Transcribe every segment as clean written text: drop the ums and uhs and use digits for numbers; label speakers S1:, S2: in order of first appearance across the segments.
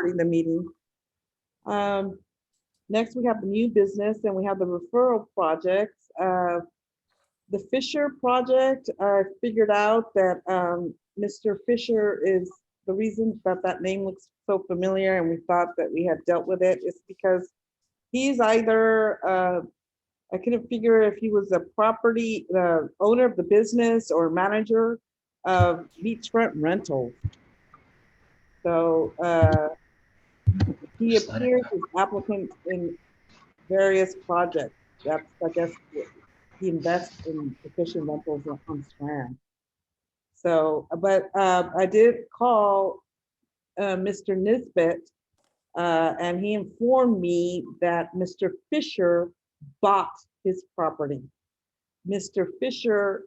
S1: starting the meeting. Next, we have the new business, and we have the referral projects. The Fisher project, I figured out that Mr. Fisher is the reason that that name looks so familiar, and we thought that we had dealt with it is because he's either, I couldn't figure if he was the owner of the business or manager of beachfront rentals. So he appears as applicant in various projects. That's, I guess, he invests in efficient rentals on Strand. So, but I did call Mr. Nisbet, and he informed me that Mr. Fisher bought his property. Mr. Fisher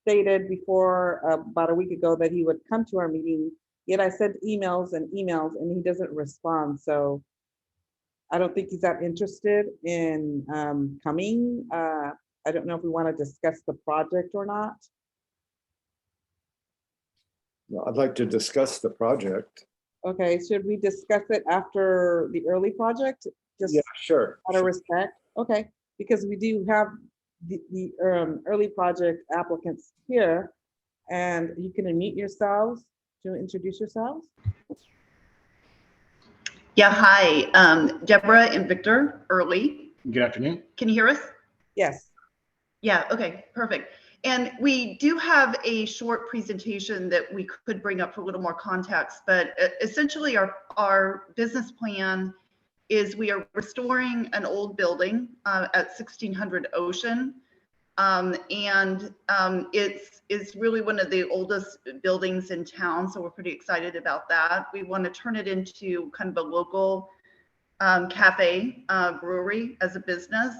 S1: stated before about a week ago that he would come to our meeting, yet I sent emails and he doesn't respond. So I don't think he's that interested in coming. I don't know if we want to discuss the project or not.
S2: Well, I'd like to discuss the project.
S1: Okay, should we discuss it after the early project? Just
S2: yeah, sure.
S1: Out of respect. Okay, because we do have the early project applicants here, and you can unmute yourselves to introduce yourselves.
S3: Yeah, hi, Deborah and Victor Early.
S4: Good afternoon.
S3: Can you hear us?
S1: Yes.
S3: Yeah, okay, perfect. And we do have a short presentation that we could bring up for a little more context, but essentially our business plan is we are restoring an old building at 1600 Ocean. It's really one of the oldest buildings in town, so we're pretty excited about that. We want to turn it into kind of a local cafe brewery as a business,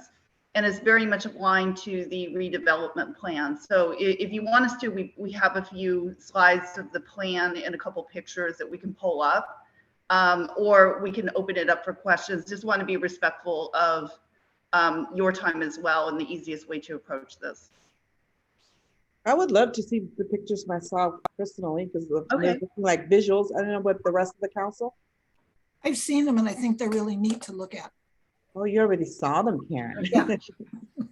S3: and it's very much aligned to the redevelopment plan. So if you want us to, we have a few slides of the plan and a couple pictures that we can pull up, or we can open it up for questions. Just want to be respectful of your time as well, and the easiest way to approach this.
S1: I would love to see the pictures myself personally, because
S3: Okay.
S1: like visuals. I don't know what the rest of the council.
S5: I've seen them and I think they're really neat to look at.
S1: Oh, you already saw them, Karen.
S5: Yeah.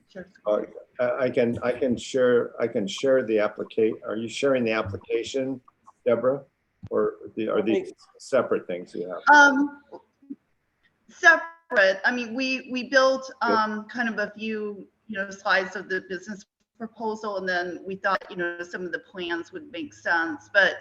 S3: Sure.
S2: I can share the application. Are you sharing the application, Deborah, or are these separate things you have?
S3: Separate. I mean, we built kind of a few slides of the business proposal, and then we thought some of the plans would make sense. But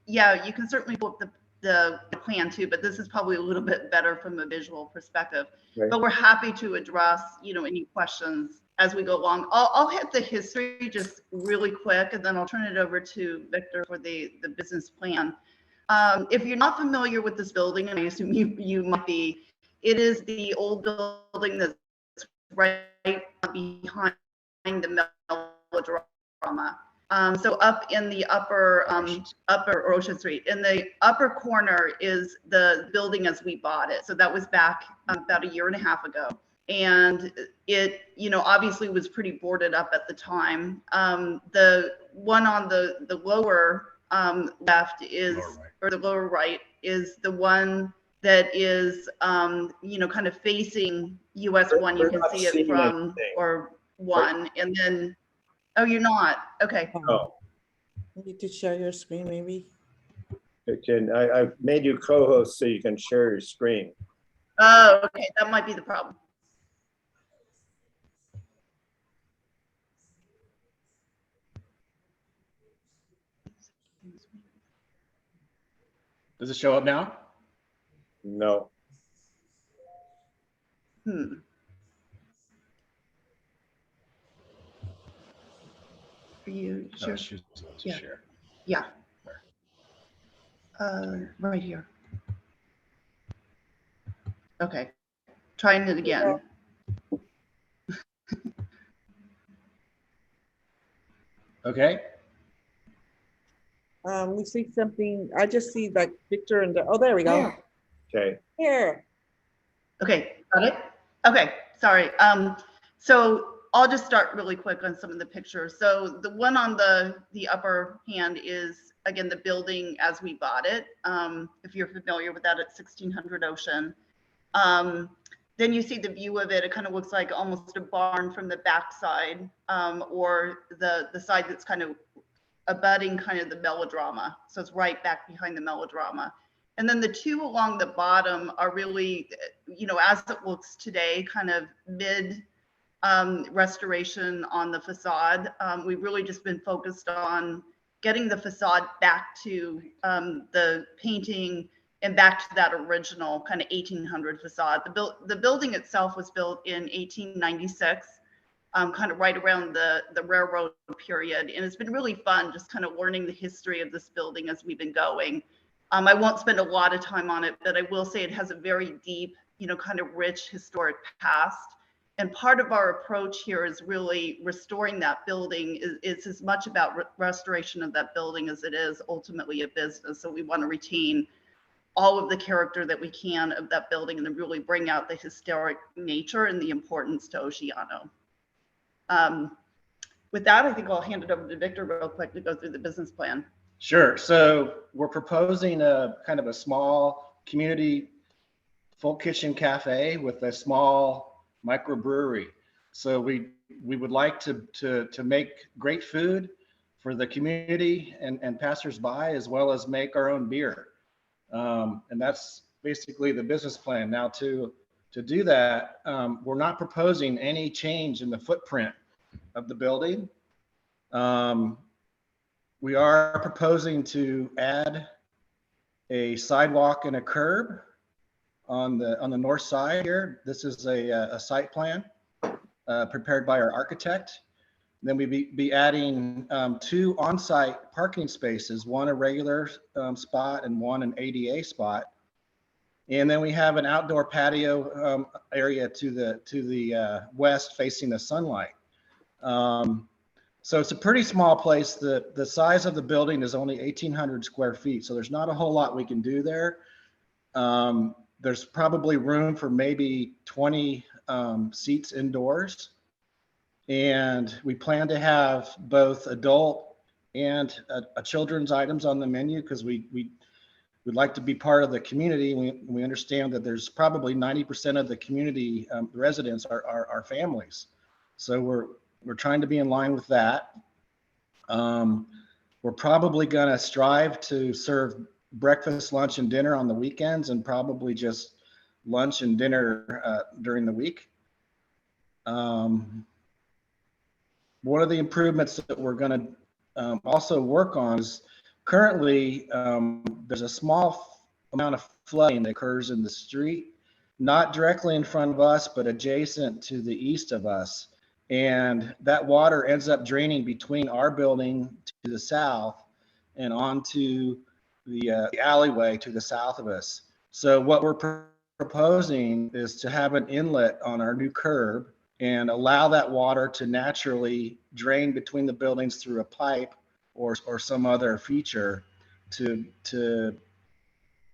S3: yeah, you can certainly pull up the plan too, but this is probably a little bit better from a visual perspective. Right. But we're happy to address any questions as we go along. I'll hit the history just really quick, and then I'll turn it over to Victor for the business plan. If you're not familiar with this building, and I assume you might be, it is the old building that's right behind the melodrama. So up in the upper Ocean Street, in the upper corner is the building as we bought it. So that was back about a year and a half ago. And it, obviously was pretty boarded up at the time. The one on the lower left is, or the lower right is the one that is, kind of facing US 1. You can see it from, or 1, and then, oh, you're not? Okay.
S2: Oh.
S1: You need to share your screen, maybe.
S2: I made you co-host so you can share your screen.
S3: Oh, okay. That might be the problem.
S4: Does it show up now?
S2: No.
S3: Are you sure?
S4: Yeah. Share.
S3: Yeah. Right here. Okay. Trying it again.
S4: Okay.
S1: We see something. I just see like Victor and oh, there we go.
S2: Okay.
S1: Here.
S3: Okay, got it. Okay, sorry. So I'll just start really quick on some of the pictures. So the one on the upper hand is again, the building as we bought it. If you're familiar with that, at 1600 Ocean. Then you see the view of it. It kind of looks like almost a barn from the backside, or the side that's kind of abutting kind of the melodrama. So it's right back behind the melodrama. And then the two along the bottom are really, as it looks today, kind of mid restoration on the facade. We've really just been focused on getting the facade back to the painting and back to that original kind of 1800 facade. The building itself was built in 1896, kind of right around the railroad period. And it's been really fun just kind of learning the history of this building as we've been going. I won't spend a lot of time on it, but I will say it has a very deep, kind of rich historic past. And part of our approach here is really restoring that building is as much about restoration of that building as it is ultimately a business. So we want to retain all of the character that we can of that building and then really bring out the historic nature and the importance to Oceano. With that, I think I'll hand it over to Victor real quick to go through the business plan.
S4: Sure. So we're proposing a kind of a small community full kitchen cafe with a small microbrewery. So we would like to make great food for the community and passersby, as well as make our own beer. And that's basically the business plan. Now to do that, we're not proposing any change in the footprint of the building. We are proposing to add a sidewalk and a curb on the north side here. This is a site plan prepared by our architect. Then we'd be adding 2 on-site parking spaces, one a regular spot and one an ADA spot. And then we have an outdoor patio area to the west facing the sunlight. So it's a pretty small place. The size of the building is only 1,800 square feet. So there's not a whole lot we can do there. There's probably room for maybe 20 seats indoors. And we plan to have both adult and a children's items on the menu because we'd like to be part of the community. We understand that there's probably 90% of the community residents are families. So we're trying to be in line with that. We're probably going to strive to serve breakfast, lunch, and dinner on the weekends, and probably just lunch and dinner during the week. One of the improvements that we're going to also work on is currently there's a small amount of flooding that occurs in the street, not directly in front of us, but adjacent to the east of us. And that water ends up draining between our building to the south and onto the alleyway to the south of us. So what we're proposing is to have an inlet on our new curb and allow that water to naturally drain between the buildings through a pipe or some other feature to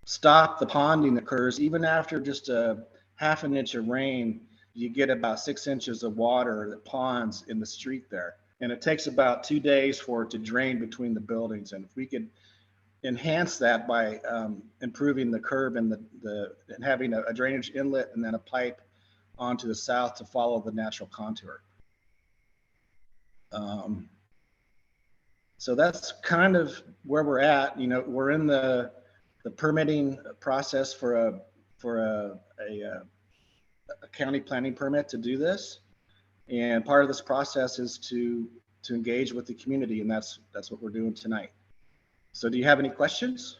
S4: stop the ponding that occurs. Even after just a half an inch of rain, you get about 6 inches of water that ponds in the street there. And it takes about 2 days for it to drain between the buildings. And if we could enhance that by improving the curb and and having a drainage inlet and then a pipe onto the south to follow the natural contour. So that's kind of where we're at. We're in the permitting process for a county planning permit to do this. And part of this process is to engage with the community, and that's what we're doing tonight. So do you have any questions?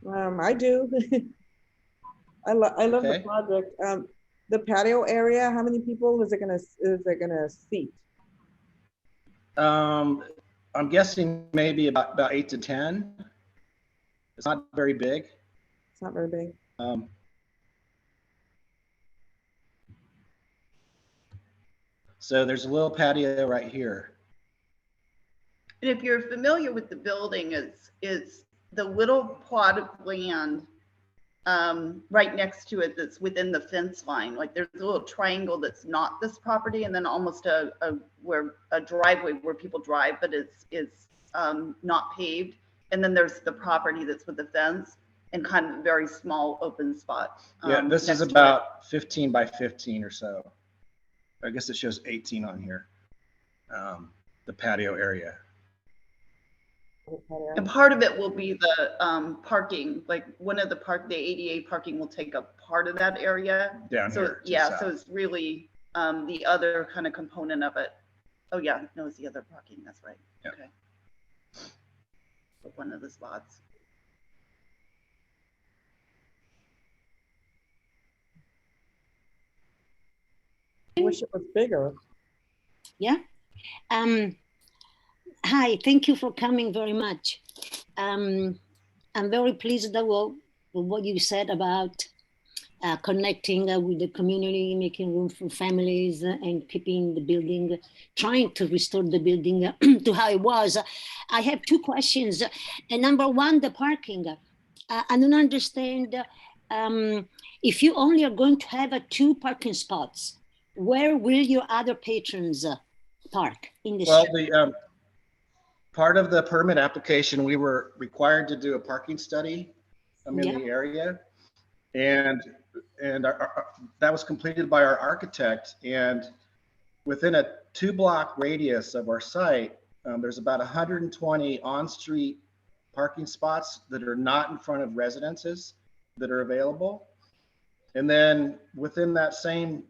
S1: I do. I love the
S4: Okay.
S1: project. The patio area, how many people is it gonna seat?
S4: I'm guessing maybe about 8 to 10. It's not very big.
S1: It's not very big.
S4: So there's a little patio right here.
S3: And if you're familiar with the building, it's the little plot of land right next to it that's within the fence line. Like there's a little triangle that's not this property, and then almost a driveway where people drive, but it's not paved. And then there's the property that's with the fence and kind of a very small open spot.
S4: Yeah, this is
S3: next to it.
S4: about 15 by 15 or so. I guess it shows 18 on here. The patio area.
S3: And part of it will be the parking, like the ADA parking will take up part of that area.
S4: Down
S3: So
S4: here to the
S3: yeah,
S4: south.
S3: so it's really the other kind of component of it. Oh yeah, no, it's the other parking, that's right.
S4: Yeah.
S3: Okay. So one of the spots.
S1: Wish it was bigger.
S6: Yeah. Hi, thank you for coming very much. I'm very pleased with what you said about connecting with the community, making room for families and keeping the building, trying to restore the building to how it was. I have two questions. Number one, the parking. I don't understand if you only are going to have 2 parking spots, where will your other patrons park in the
S4: Well,
S6: street?
S4: the part of the permit application, we were required to do a parking study in
S6: Yeah.
S4: the area, and that was completed by our architect. And within a 2-block radius of our site, there's about 120 on-street parking spots that are not in front of residences that are available. And then within that same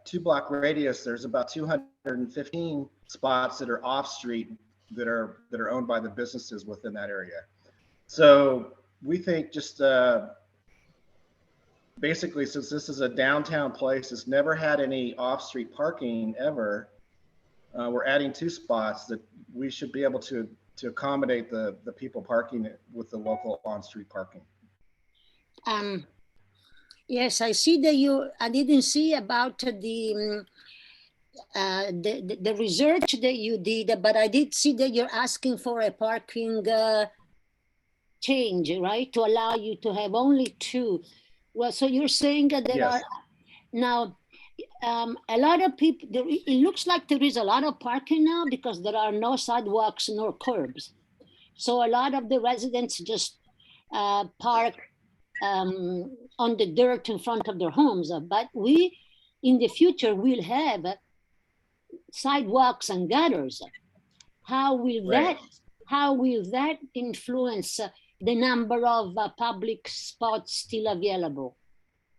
S4: 2-block radius, there's about 215 spots that are off-street that are owned by the businesses within that area. So we think just basically, since this is a downtown place, it's never had any off-street parking ever. We're adding 2 spots that we should be able to accommodate the people parking with the local on-street parking.
S6: Yes, I see that I didn't see about the research that you did, but I did see that you're asking for a parking change, right? To allow you to have only 2. Well, so you're saying that there
S4: Yes.
S6: are now a lot of people, it looks like there is a lot of parking now because there are no sidewalks nor curbs. So a lot of the residents just park on the dirt in front of their homes. But we, in the future, will have sidewalks and gutters. How will
S4: Right.
S6: that influence the number of public spots still available?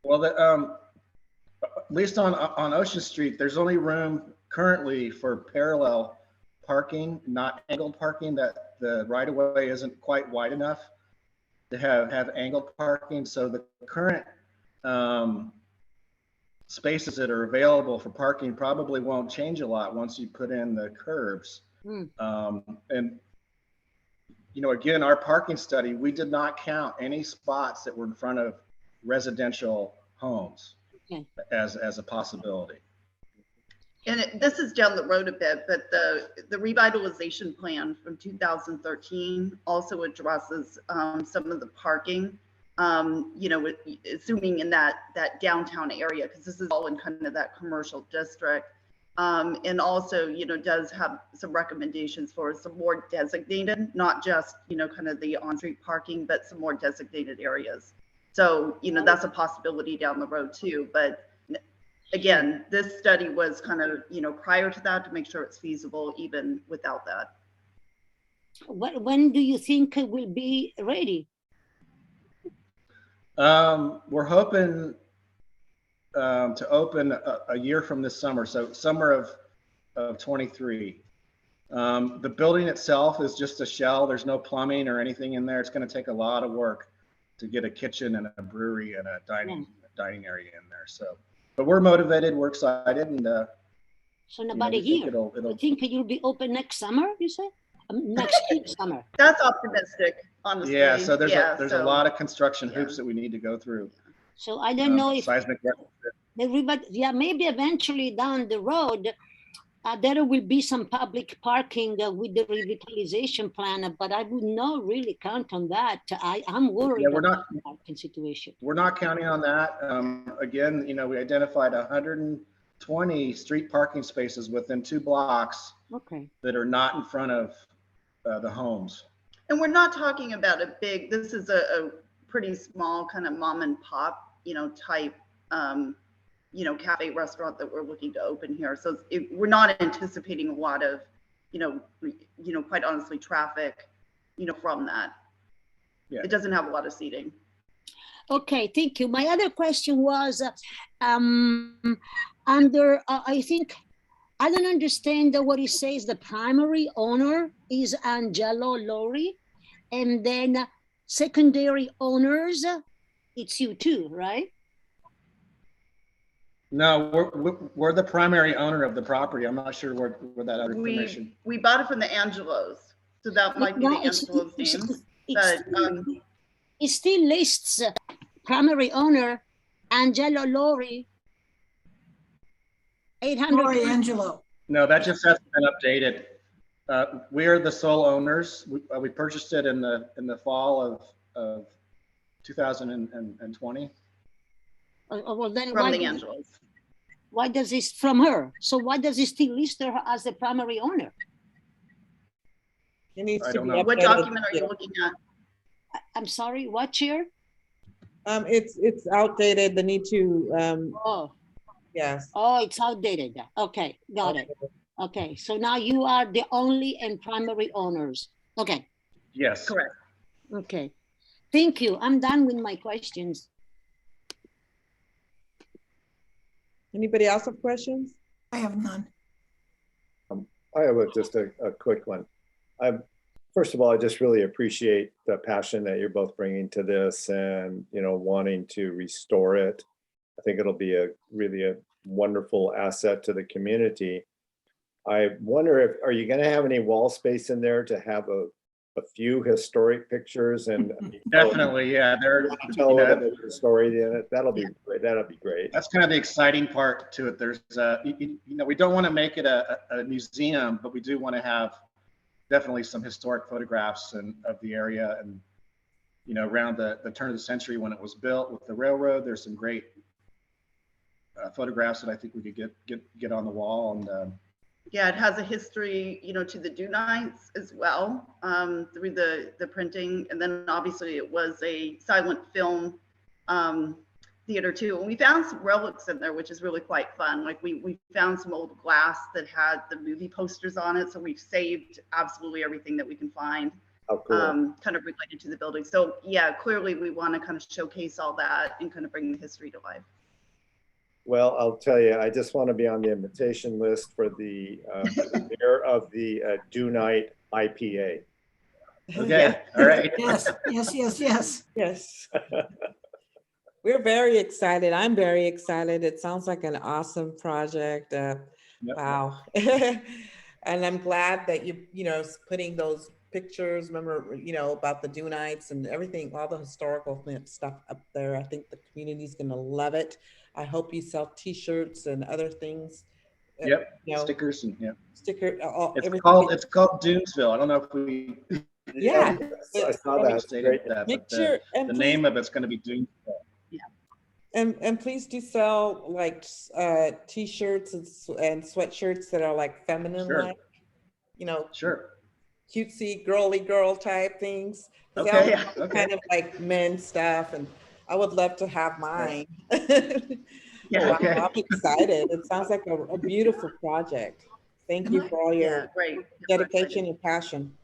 S4: Well, at least on Ocean Street, there's only room currently for parallel parking, not angled parking. That the right of way isn't quite wide enough to have angled parking. So the current spaces that are available for parking probably won't change a lot once you put in the curbs. And again, our parking study, we did not count any spots that were in front of residential homes.
S6: Okay.
S4: as a possibility.
S3: And this is down the road a bit, but the revitalization plan from 2013 also addresses some of the parking, assuming in that downtown area, because this is all in kind of that commercial district. And also, does have some recommendations for some more designated, not just, kind of the on-street parking, but some more designated areas. So, that's a possibility down the road too. But again, this study was kind of, prior to that to make sure it's feasible even without that.
S6: When do you think it will be ready?
S4: We're hoping to open a year from this summer, so summer of 23. The building itself is just a shell. There's no plumbing or anything in there. It's going to take a lot of work to get a kitchen and a brewery and a dining area in there. So, but we're motivated, we're excited, and
S6: so in about a year. You think you'll be open next summer? You say next summer?
S3: That's optimistic, honestly.
S4: Yeah. So there's a lot of construction
S3: yeah.
S4: hoops that we need to go through.
S6: So I don't know if
S4: seismic.
S6: maybe eventually down the road, there will be some public parking with the revitalization plan, but I would not really count on that. I'm worried
S4: Yeah, we're
S6: about
S4: not,
S6: the parking situation.
S4: we're not counting on that. Again, we identified 120 street parking spaces within 2 blocks
S6: Okay.
S4: that are not in front of the homes.
S3: And we're not talking about a big, this is a pretty small kind of mom and pop, type, cafe restaurant that we're looking to open here. So we're not anticipating a lot of, quite honestly, traffic, from that.
S4: Yeah.
S3: It doesn't have a lot of seating.
S6: Okay, thank you. My other question was under, I think, I don't understand what it says. The primary owner is Angelo Lori, and then secondary owners, it's you too, right?
S4: No, we're the primary owner of the property. I'm not sure where that other information.
S3: We bought it from the Angelos, so that might be the Angelos name. But
S6: it still lists primary owner Angelo Lori, 800.
S5: Lori Angelo.
S4: No, that just hasn't been updated. We are the sole owners. We purchased it in the fall of 2020.
S6: Well, then
S3: from the Angelos.
S6: Why does this from her? So why does it still list her as the primary owner?
S1: It needs
S4: I
S1: to
S4: don't
S1: be
S4: know.
S3: What
S1: updated.
S3: document are you looking at?
S6: I'm sorry, what, Chair?
S1: It's outdated. The need to,
S6: Oh,
S1: yes.
S6: oh, it's outdated. Okay, got it. Okay, so now you are the only and primary owners. Okay,
S4: Yes.
S3: Correct.
S6: okay. Thank you. I'm done with my questions.
S1: Anybody else have questions?
S5: I have none.
S2: I have just a quick one. First of all, I just really appreciate the passion that you're both bringing to this and, wanting to restore it. I think it'll be really a wonderful asset to the community. I wonder are you going to have any wall space in there to have a few historic pictures and
S4: Definitely, yeah.
S2: tell the story in it? That'll be great. That'll be great.
S4: That's kind of the exciting part to it. There's, we don't want to make it a museum, but we do want to have definitely some historic photographs of the area and, around the turn of the century when it was built with the railroad. There's some great photographs that I think we could get on the wall. And
S3: Yeah, it has a history, to the Dunites as well, through the printing. And then obviously it was a silent film theater too. And we found some relics in there, which is really quite fun. Like we found some old glass that had the movie posters on it. So we've saved absolutely everything that we can find,
S2: How cool.
S3: kind of related to the building. So yeah, clearly we want to kind of showcase all that and kind of bring the history to life.
S2: Well, I'll tell you, I just want to be on the invitation list for the premiere of the Dunite IPA.
S4: okay, all right.
S5: Yes, yes, yes, yes.
S7: Yes. We're very excited. I'm very excited. It sounds like an awesome project.
S4: Yep.
S7: Wow. And I'm glad that putting those pictures, remember, about the Dunites and everything, all the historical stuff up there. I think the community's going to love it. I hope you sell T-shirts and other things.
S4: Yep. Stickers and
S7: Sticker.
S4: It's called Dunesville. I don't know if we.
S7: Yeah.
S2: I saw that.
S4: Stated that,
S7: Make
S4: but
S7: sure.
S4: the name of it's going to be Dunesville.
S7: And please do sell like T-shirts and sweatshirts that are like feminine,
S4: Sure.
S7: like,
S4: Sure.
S7: cutesy girly girl type things. 'Cause they
S4: Okay.
S7: all have
S4: Okay.
S7: kind of like men stuff, and I would love to have mine.
S3: Yeah.
S7: Wow,
S4: Okay.
S7: I'm excited. It sounds like a beautiful project. Thank you for all
S3: Yeah,
S7: your
S3: great.
S7: dedication and passion.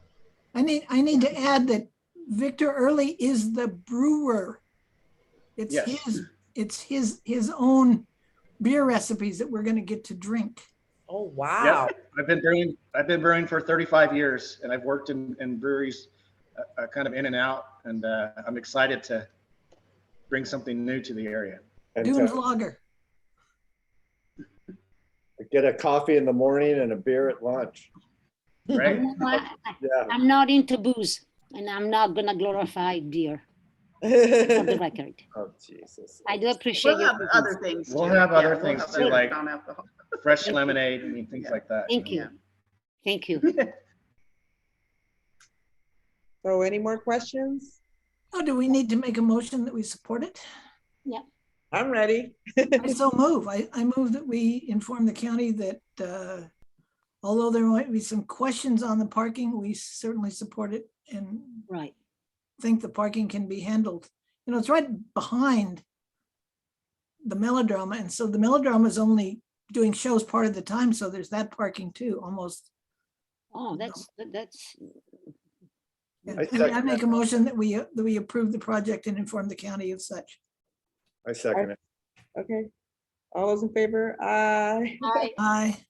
S5: I need to add that Victor Early is the brewer. It's
S4: Yes.
S5: his own beer recipes that we're going to get to drink.
S7: Oh wow!
S4: Yep. I've been brewing for 35 years, and I've worked in breweries, kind of in and out, and I'm excited to bring something new to the area.
S2: And
S5: Dunes
S2: to
S5: Lager.
S2: get a coffee in the morning and a beer at lunch.
S4: Right?
S2: Yeah.
S6: I'm not into booze, and I'm not gonna glorify beer. for the record.
S2: Oh, Jesus.
S6: I do appreciate
S3: We'll
S6: your
S3: have other
S6: presence.
S3: things.
S4: We'll
S3: too.
S4: have
S3: Yeah,
S4: other
S3: we'll
S4: things
S3: have
S4: too,
S3: other
S4: like
S3: non-alcoholic.
S4: fresh lemonade and things
S3: Yeah.
S4: like that.
S6: Thank you.
S3: Yeah.
S6: Thank you.
S1: So any more questions?
S5: Oh, do we need to make a motion that we support it?
S1: I'm ready.
S5: I so move. I move that we inform the county that although there might be some questions on the parking, we certainly support it and
S6: Right.
S5: think the parking can be handled. You know, it's right behind the melodrama. And so the melodrama is only doing shows part of the time. So there's that parking too, almost.
S6: Oh,
S5: No.
S6: that's
S5: Yeah.
S2: I
S5: I
S2: second
S5: make a motion that we approve the project and inform the county of such.
S2: I second it.
S1: Okay. All those in favor? Aye.
S5: Aye.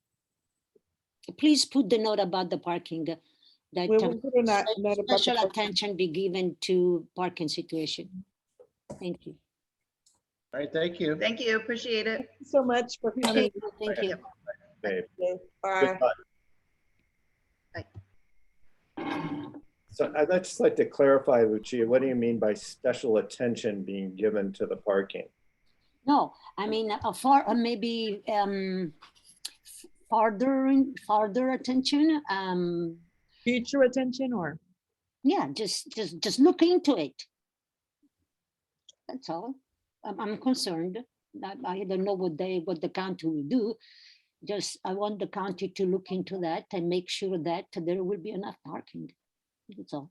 S6: please put the note about the parking that
S1: We will put a note about the
S6: special
S1: parking.
S6: attention be given to parking situation. Thank you.
S4: All right, thank you.
S3: Thank you, appreciate it.
S1: Thank you so much for coming.
S6: Thank you.
S2: Dave.
S1: Bye.
S2: So I'd just like to clarify, Lucia, what do you mean by special attention being given to the parking?
S6: No, I mean, maybe farther attention.
S1: Future attention or?
S6: Yeah, just look into it. That's all. I'm concerned. I don't know what the county will do. Just I want the county to look into that and make sure that there will be enough parking. That's all.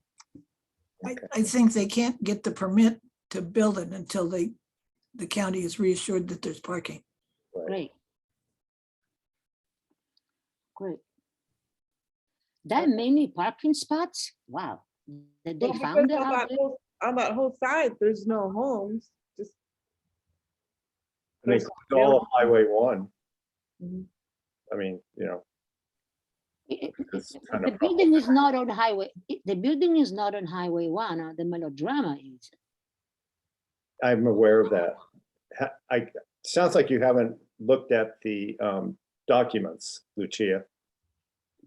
S5: I think they can't get the permit to build it until the county is reassured that there's parking.
S6: Great. Great. That many parking spots? Wow. That they
S1: Well,
S6: found
S1: because
S6: it out there?
S1: on that whole side, there's no homes, just.
S2: And they closed all of Highway 1.
S1: Mhm.
S2: I mean, you know, it's kind
S6: The
S2: of
S6: building is not on highway. The building is not on Highway 1. The melodrama is.
S2: I'm aware of that. Sounds like you haven't looked at the documents, Lucia.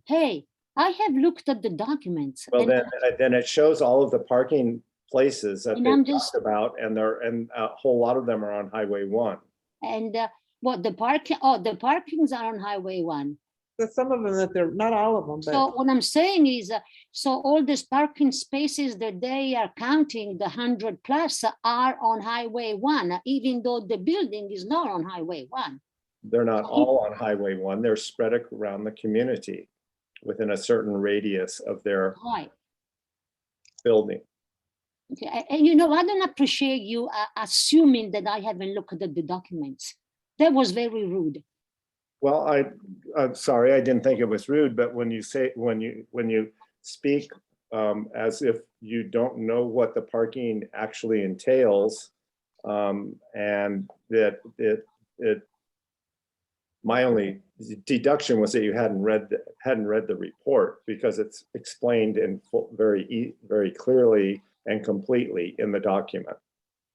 S6: Hey, I have looked at the documents.
S2: Well,
S6: and
S2: then it shows all of the parking places that
S6: And I'm
S2: they
S6: just-
S2: talked about, and a whole lot of them are on Highway 1.
S6: And what the parking? Oh, the parkings are on Highway 1.
S1: There's some of them that they're, not all of them,
S6: So
S1: but
S6: what I'm saying is, so all these parking spaces that they are counting, the 100 plus, are on Highway 1, even though the building is not on Highway 1.
S2: They're not all on Highway 1. They're spread around the community within a certain radius of their
S6: Right.
S2: building.
S6: Okay. And you know, I don't appreciate you assuming that I haven't looked at the documents. That was very rude.
S2: Well, I'm sorry, I didn't think it was rude, but when you speak as if you don't know what the parking actually entails, and that my only deduction was that you hadn't read the report, because it's explained in very clearly and completely in the document.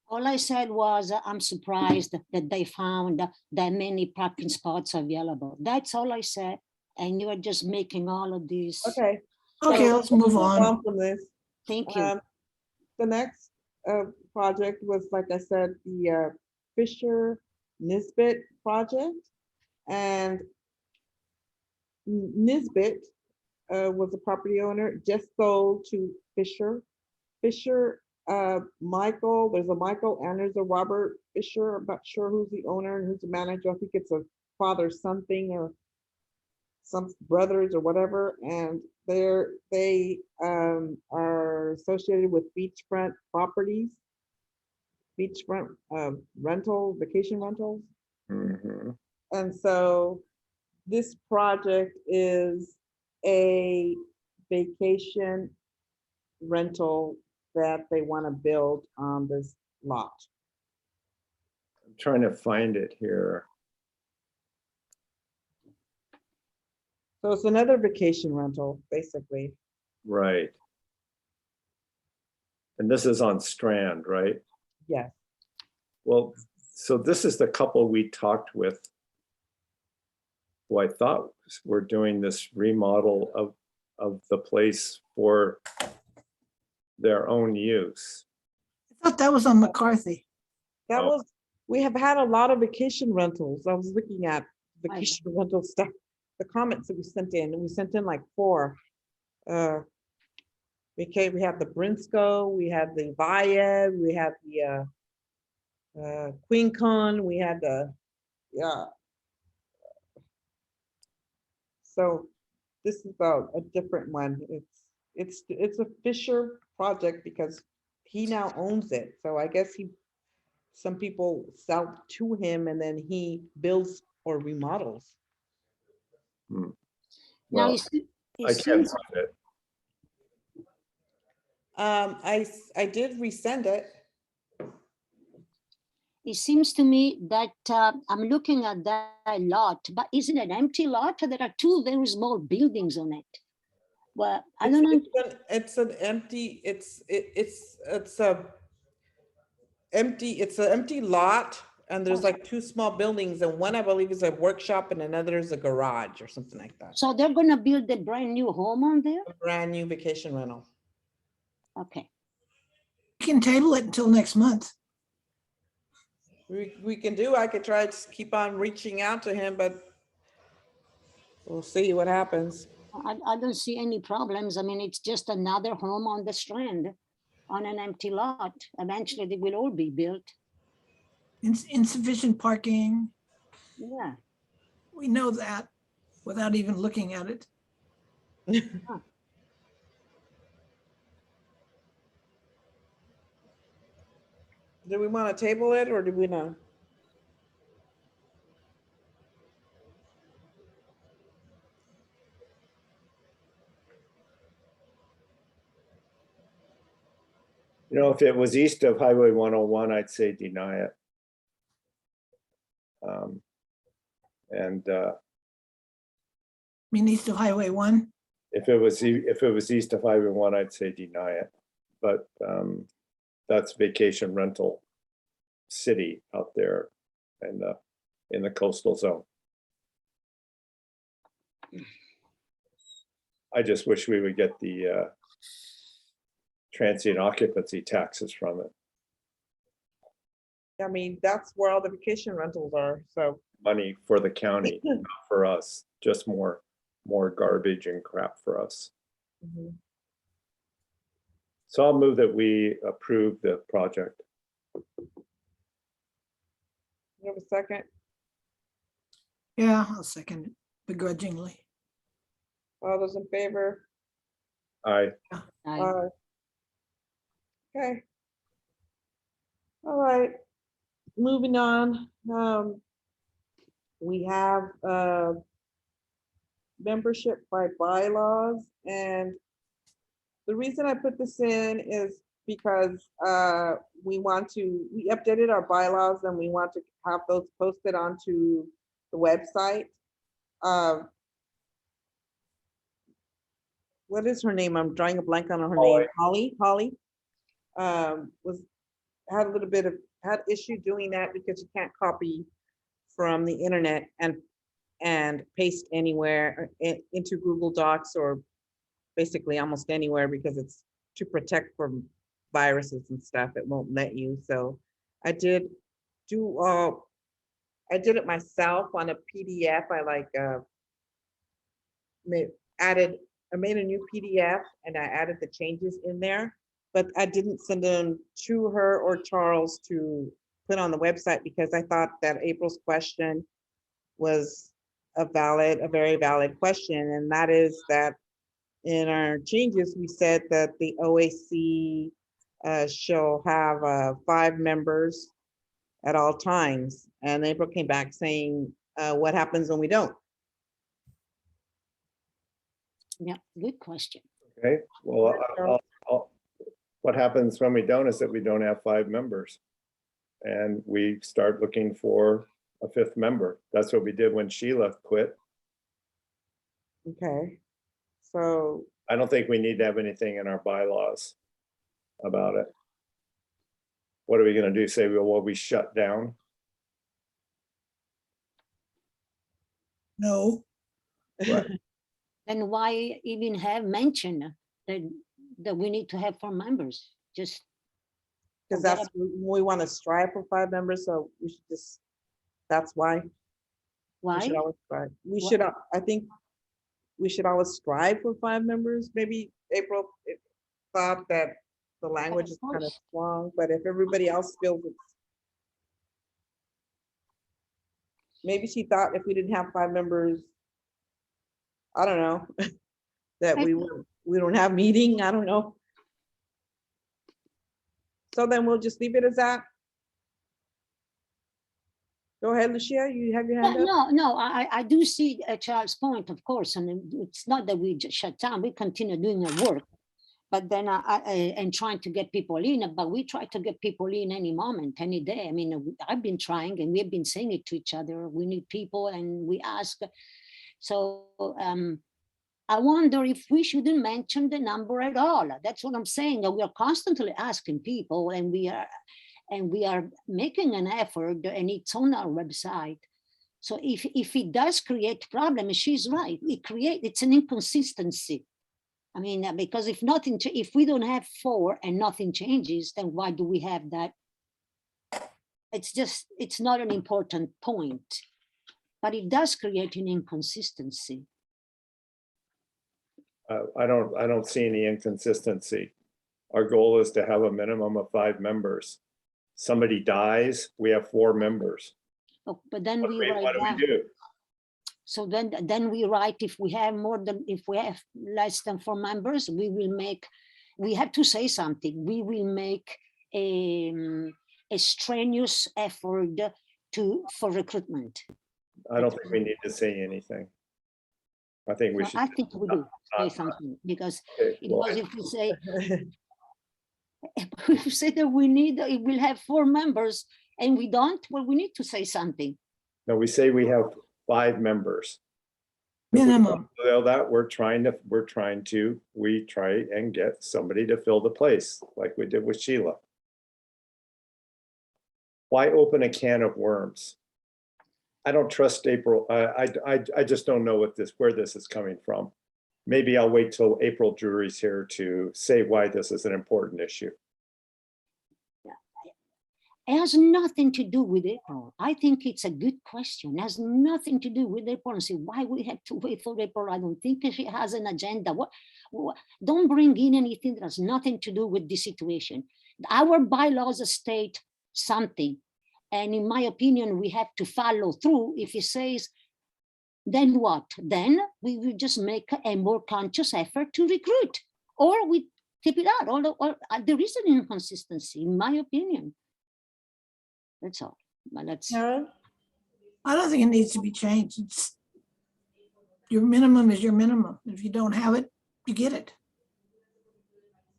S6: All I said was, I'm surprised that they found that many parking spots available. That's all I said. And you are just making all of these.
S1: okay.
S5: Okay,
S1: So
S5: let's move on.
S1: From this.
S6: Thank you.
S1: The next project was, like I said, the Fisher Nisbet project. And Nisbet was a property owner, just sold to Fisher. Fisher, Michael, there's a Michael and there's a Robert Fisher. I'm not sure who's the owner and who's the manager. I think it's a father something or some brothers or whatever. And they are associated with beachfront properties, beachfront vacation rentals.
S2: Mhm.
S1: And so this project is a vacation rental that they want to build on this lot.
S2: I'm trying to find it here.
S1: So it's another vacation rental, basically.
S2: Right. And this is on Strand, right?
S1: Yes.
S2: Well, so this is the couple we talked with, who I thought were doing this remodel of the place for their own use.
S5: I I thought that was on McCarthy.
S1: That
S2: Oh.
S1: was, we have had a lot of vacation rentals. I was looking at
S6: Right.
S1: vacation rental stuff, the comments that we sent in, and we sent in like 4. We had the Briscoe, we had the Via, we had the Queen Con, we had the, yeah. So this is a different one. It's a Fisher project because he now owns it. So I guess some people sell to him and then he builds or remodels.
S6: Now,
S2: Well,
S6: it
S2: I can't
S6: seems,
S2: find it.
S7: I did resend it.
S6: it seems to me that I'm looking at that lot, but isn't it an empty lot? There are 2 very small buildings on it. Well, I don't know.
S7: It's an empty, it's a empty lot, and there's like 2 small buildings, and one I believe is a workshop and another is a garage or something like that.
S6: So they're gonna build a brand new home on there?
S7: A brand new vacation rental.
S6: Okay.
S5: We can table it until next month.
S7: We can do, I could try to keep on reaching out to him, but we'll see what happens.
S6: I don't see any problems. I mean, it's just another home on the Strand on an empty lot. Eventually they will all be built.
S5: Insufficient parking.
S6: Yeah.
S5: We know that without even looking at it.
S7: Do we want to table it or do we not?
S2: You know, if it was east of Highway 101, I'd say deny it. And
S5: I mean, east of Highway 1.
S2: if it was east of Highway 1, I'd say deny it. But that's vacation rental city out there in the coastal zone. I just wish we would get the transient occupancy taxes from it.
S1: I mean, that's where all the vacation rentals are, so.
S2: Money for the county, not for us, just more garbage and crap for us.
S1: Mhm.
S2: So I'll move that we approve the project.
S1: You have a second?
S5: Yeah, I'll second it begrudgingly.
S1: All those in favor?
S2: I
S6: I-
S1: Okay. All right, moving on. We have membership by bylaws, and the reason I put this in is because we updated our bylaws and we want to have those posted onto the website. What is her name? I'm drawing a blank on her name. Holly. Had a little bit of issue doing that because you can't copy from the internet and paste anywhere into Google Docs or basically almost anywhere because it's to protect from viruses and stuff. It won't let you. So I did it myself on a PDF. I made a new PDF and I added the changes in there, but I didn't send them to her or Charles to put on the website because I thought that April's question was a very valid question. And that is that in our changes, we said that the OAC shall have 5 members at all times. And April came back saying, what happens when we don't?
S6: Yeah, good question.
S2: Okay, well, what happens when we don't is that we don't have 5 members. And we start looking for a 5th member. That's what we did when Sheila quit.
S1: Okay, so
S2: I don't think we need to have anything in our bylaws about it. What are we gonna do? Say, well, we shut down?
S5: No,
S6: Then why even have mentioned that we need to have 4 members? Just
S1: Because
S6: Forget
S1: that's, we want to strive for 5 members, so we should just, that's why. We should
S6: Why?
S1: always strive. We
S6: Wha-
S1: should, I think we should always strive for 5 members. Maybe April thought that the language is kind of
S6: course.
S1: strong, but if everybody else feels it's, maybe she thought if we didn't have 5 members, I don't know, that we don't have meeting, I don't know. So then we'll just leave it as that. Go ahead, Lucia, you have your hand up?
S6: No, I do see Charles' point, of course, and it's not that we just shut down, we continue doing our work. But then and trying to get people in, but we try to get people in any moment, any day. I mean, I've been trying and we've been saying it to each other. We need people and we ask. So I wonder if we shouldn't mention the number at all. That's what I'm saying. We are constantly asking people and we are making an effort and it's on our website. So if it does create problems, she's right. It's an inconsistency. I mean, because if we don't have 4 and nothing changes, then why do we have that? It's not an important point, but it does create an inconsistency.
S2: I don't see any inconsistency. Our goal is to have a minimum of 5 members. Somebody dies, we have 4 members.
S6: Oh, but then
S2: What
S6: we
S2: do
S6: write down.
S2: we do?
S6: So then we write, if we have less than 4 members, we have to say something. We will make a strenuous effort for recruitment.
S2: I don't think we need to say anything. I think we
S6: Well,
S2: should.
S6: I think we do say something because
S2: Okay, well,
S6: if we say, if we say that we'll have 4 members and we don't, well, we need to say something.
S2: no, we say we have 5 members. If we
S5: Minimum.
S2: don't fulfill that, we try and get somebody to fill the place like we did with Sheila. Why open a can of worms? I don't trust April. I just don't know where this is coming from. Maybe I'll wait till April Drury's here to say why this is an important issue.
S6: It has nothing to do with April. I think it's a good question. It has nothing to do with April. And say why we have to wait for April. I don't think she has an agenda. Don't bring in anything that has nothing to do with this situation. Our bylaws state something. And in my opinion, we have to follow through. If it says, then what? Then we will just make a more conscious effort to recruit, or we keep it out. Or there is an inconsistency, in my opinion. That's all. But that's
S1: Karen?
S5: I don't think it needs to be changed. It's your minimum is your minimum. If you don't have it, you get it.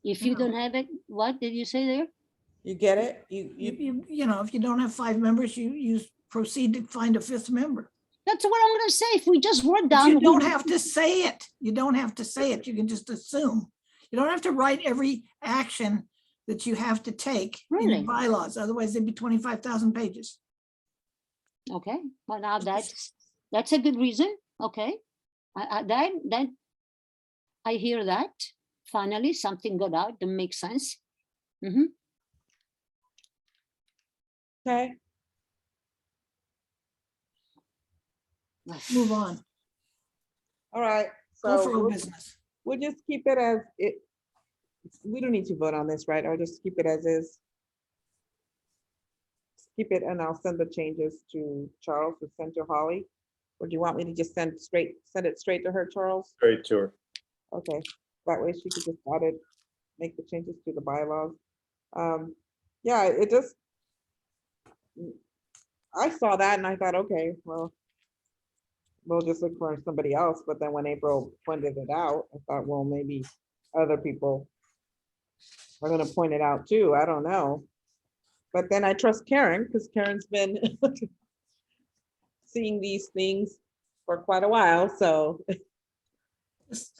S6: if you don't have it, what did you say there?
S7: You get it?
S5: You know, if you don't have 5 members, you proceed to find a 5th member.
S6: That's what I'm going to say. If we just wrote
S5: But
S6: down,
S5: you don't have to say it. You don't have to say it. You can just assume. You don't have to write every action that you have to take in
S6: Really?
S5: your bylaws. Otherwise, they'd be 25,000 pages.
S6: Okay, well now that's a good reason. Okay, that I hear that. Finally, something got out that makes sense. Mhm.
S1: Okay,
S5: Move on.
S1: all right.
S5: Go
S1: So
S5: for old business.
S1: we'll just keep it as it. We don't need to vote on this, right? Or just keep it as is. Keep it and I'll send the changes to Charles to send to Holly. Or do you want me to just send it straight to her, Charles?
S2: Straight to her.
S1: Okay, that way she could just audit, make the changes to the bylaws. Yeah, it just. I saw that and I thought, okay, well. We'll just look for somebody else, but then when April pointed it out, I thought, well, maybe other people are gonna point it out too, I don't know. But then I trust Karen, because Karen's been seeing these things for quite a while, so.
S5: Let's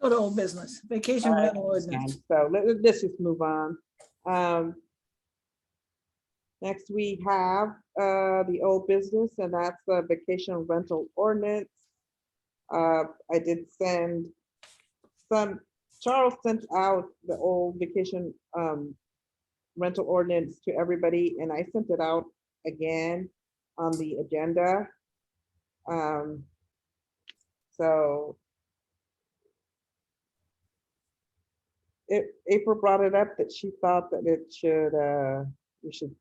S5: go to old business. Vacation rental ordinance.
S1: So let's just move on. Next, we have the old business, and that's the vacation rental ordinance. I did send Charles sent out the old vacation rental ordinance to everybody, and I sent it out again on the agenda. So April brought it up that she thought that it should, we should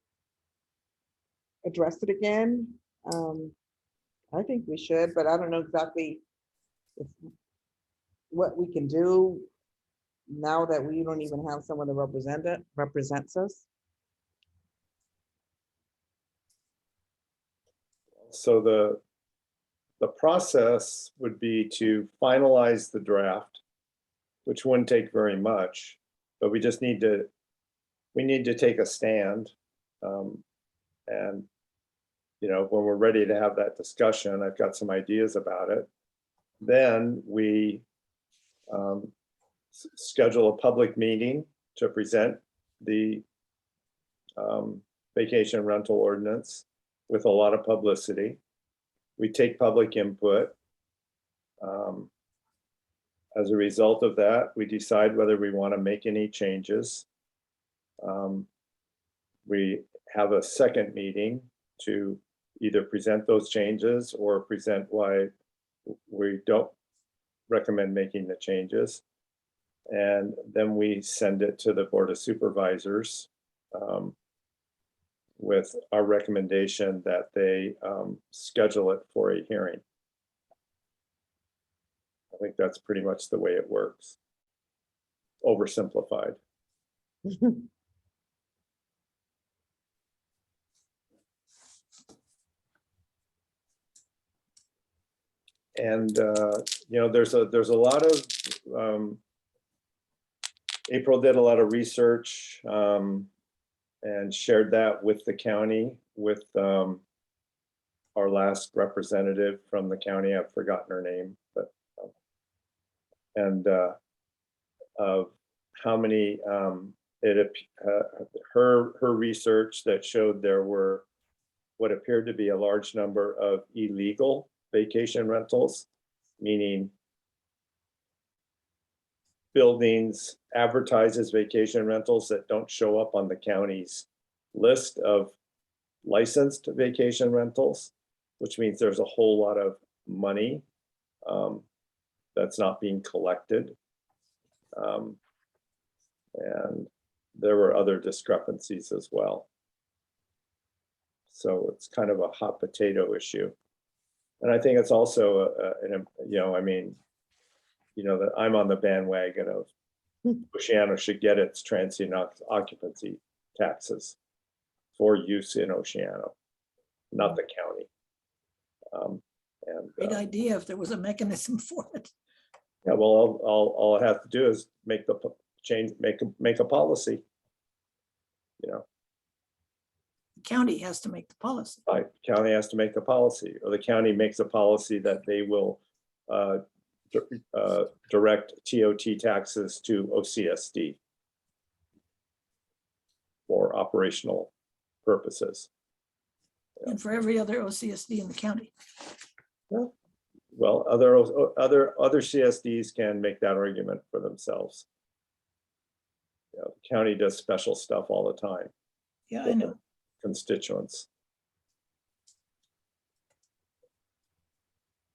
S1: address it again. I think we should, but I don't know exactly what we can do now that we don't even have someone that represents us.
S2: So the process would be to finalize the draft, which wouldn't take very much, but we need to take a stand. And, you know, when we're ready to have that discussion, I've got some ideas about it. Then we schedule a public meeting to present the vacation rental ordinance with a lot of publicity. We take public input. As a result of that, we decide whether we want to make any changes. We have a second meeting to either present those changes or present why we don't recommend making the changes. And then we send it to the Board of Supervisors with our recommendation that they schedule it for a hearing. I think that's pretty much the way it works. Oversimplified. And you know, there's a lot of April did a lot of research and shared that with the county, with our last representative from the county. I've forgotten her name, but and of how many her research that showed there were what appeared to be a large number of illegal vacation rentals, meaning buildings advertises vacation rentals that don't show up on the county's list of licensed vacation rentals, which means there's a whole lot of money that's not being collected. And there were other discrepancies as well. So it's kind of a hot potato issue. And I think it's also, you know, I mean, you know, that I'm on the bandwagon of Oceano should get its transient occupancy taxes for use in Oceano, not the county.
S5: Great idea if there was a mechanism for it.
S2: Yeah, well, all I have to do is make the change, make a policy. You know,
S5: The county has to make the policy.
S2: right? County has to make the policy, or the county makes a policy that they will direct TOT taxes to OCSD for operational purposes.
S5: And for every other OCSD in the county.
S2: Well, other CSDs can make that argument for themselves. You know, the county does special stuff all the time.
S5: Yeah, I know.
S2: Constituents.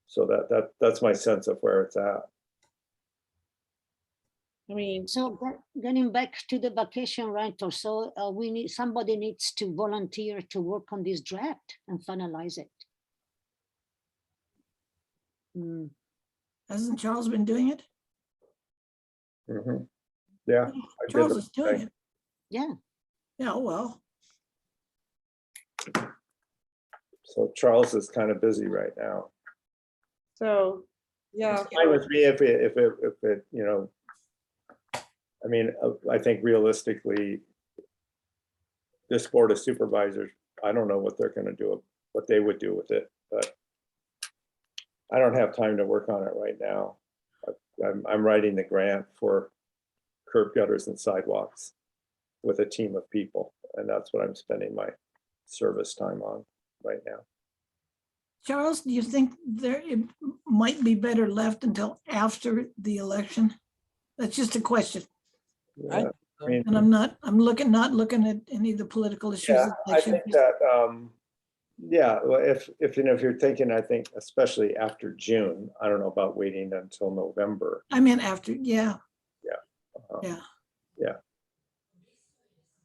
S2: So that's my sense of where it's at.
S1: I mean,
S6: So getting back to the vacation rental, so somebody needs to volunteer to work on this draft and finalize it.
S5: Hasn't Charles been doing it?
S2: Mhm. Yeah. I did
S5: Charles
S2: the
S5: is doing
S2: thing.
S5: it.
S6: Yeah.
S5: Yeah, well,
S2: So Charles is kind of busy right now.
S1: so, yeah,
S2: It's fine with me if it, you know, I mean, I think realistically, this Board of Supervisors, I don't know what they're gonna do, what they would do with it, but I don't have time to work on it right now. I'm writing the grant for curb gutters and sidewalks with a team of people, and that's what I'm spending my service time on right now.
S5: Charles, do you think it might be better left until after the election? That's just a question.
S2: Yeah. I mean,
S5: And I'm not looking at any of the political issues.
S2: yeah,
S5: that
S2: I
S5: should
S2: think
S5: be-
S2: that, yeah, well, if, you know, if you're thinking, I think especially after June, I don't know about waiting until November.
S5: I meant after, yeah,
S2: um,
S5: yeah.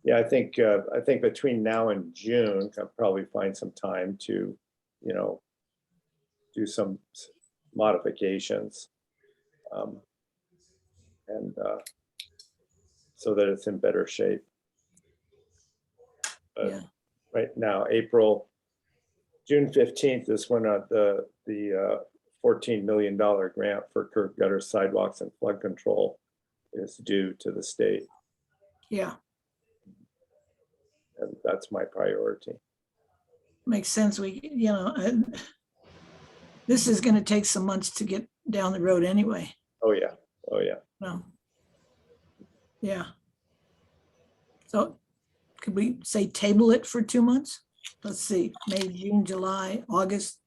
S2: Yeah, I think between now and June, I'll probably find some time to, you know, do some modifications. And so that it's in better shape. But
S5: Yeah.
S2: right now, June 15th is when the $14 million grant for curb gutter sidewalks and flood control is due to the state.
S5: Yeah,
S2: And that's my priority.
S5: makes sense. This is going to take some months to get down the road anyway.
S2: Oh, yeah. Oh, yeah.
S5: No. Yeah. So could we say table it for 2 months? Let's see, May, June, July, August.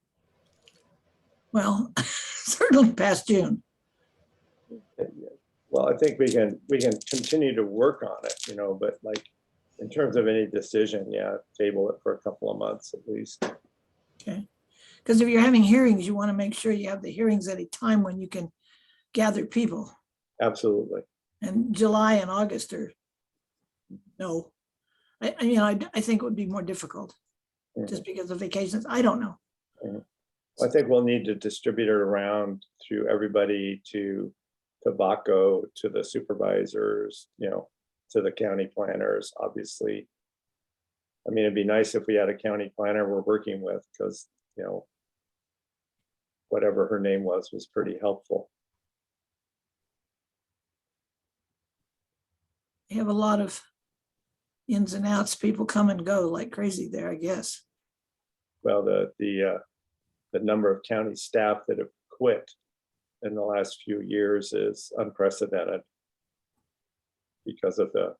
S5: Well, certainly past June.
S2: Well, I think we can continue to work on it, you know, but like in terms of any decision, yeah, table it for a couple of months at least.
S5: Okay. Because if you're having hearings, you want to make sure you have the hearings at a time when you can gather people.
S2: Absolutely.
S5: And July and August are, no. I think it would be more difficult just because of vacations. I don't know.
S2: I think we'll need to distribute it around through everybody, to Baco, to the supervisors, you know, to the county planners, obviously. I mean, it'd be nice if we had a county planner we're working with, because, you know, whatever her name was pretty helpful.
S5: They have a lot of ins and outs. People come and go like crazy there, I guess.
S2: Well, the number of county staff that have quit in the last few years is unprecedented because of the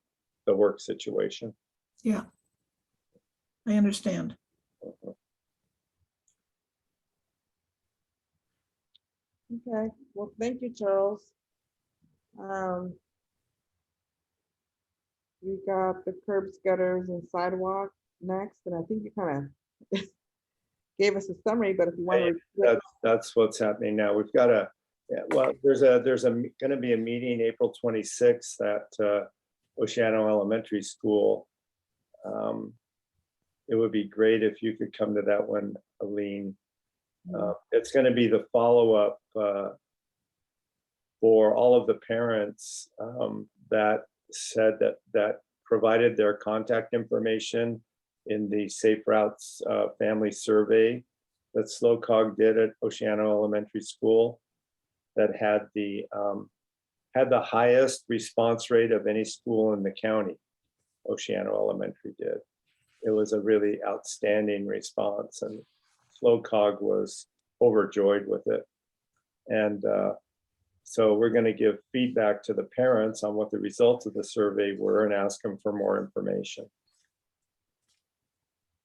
S2: work situation.
S5: Yeah. I understand.
S1: Okay, well, thank you, Charles. We got the curbs, gutters, and sidewalk next, and I think you kind of gave us a summary, but if you want to.
S2: That's what's happening now. We've got well, there's going to be a meeting April 26th at Oceano Elementary School. It would be great if you could come to that one, Aline. It's going to be the follow-up for all of the parents that said that provided their contact information in the Safe Routes family survey that SlowCog did at Oceano Elementary School, that had the highest response rate of any school in the county. Oceano Elementary did. It was a really outstanding response, and SlowCog was overjoyed with it. And so we're going to give feedback to the parents on what the results of the survey were and ask them for more information.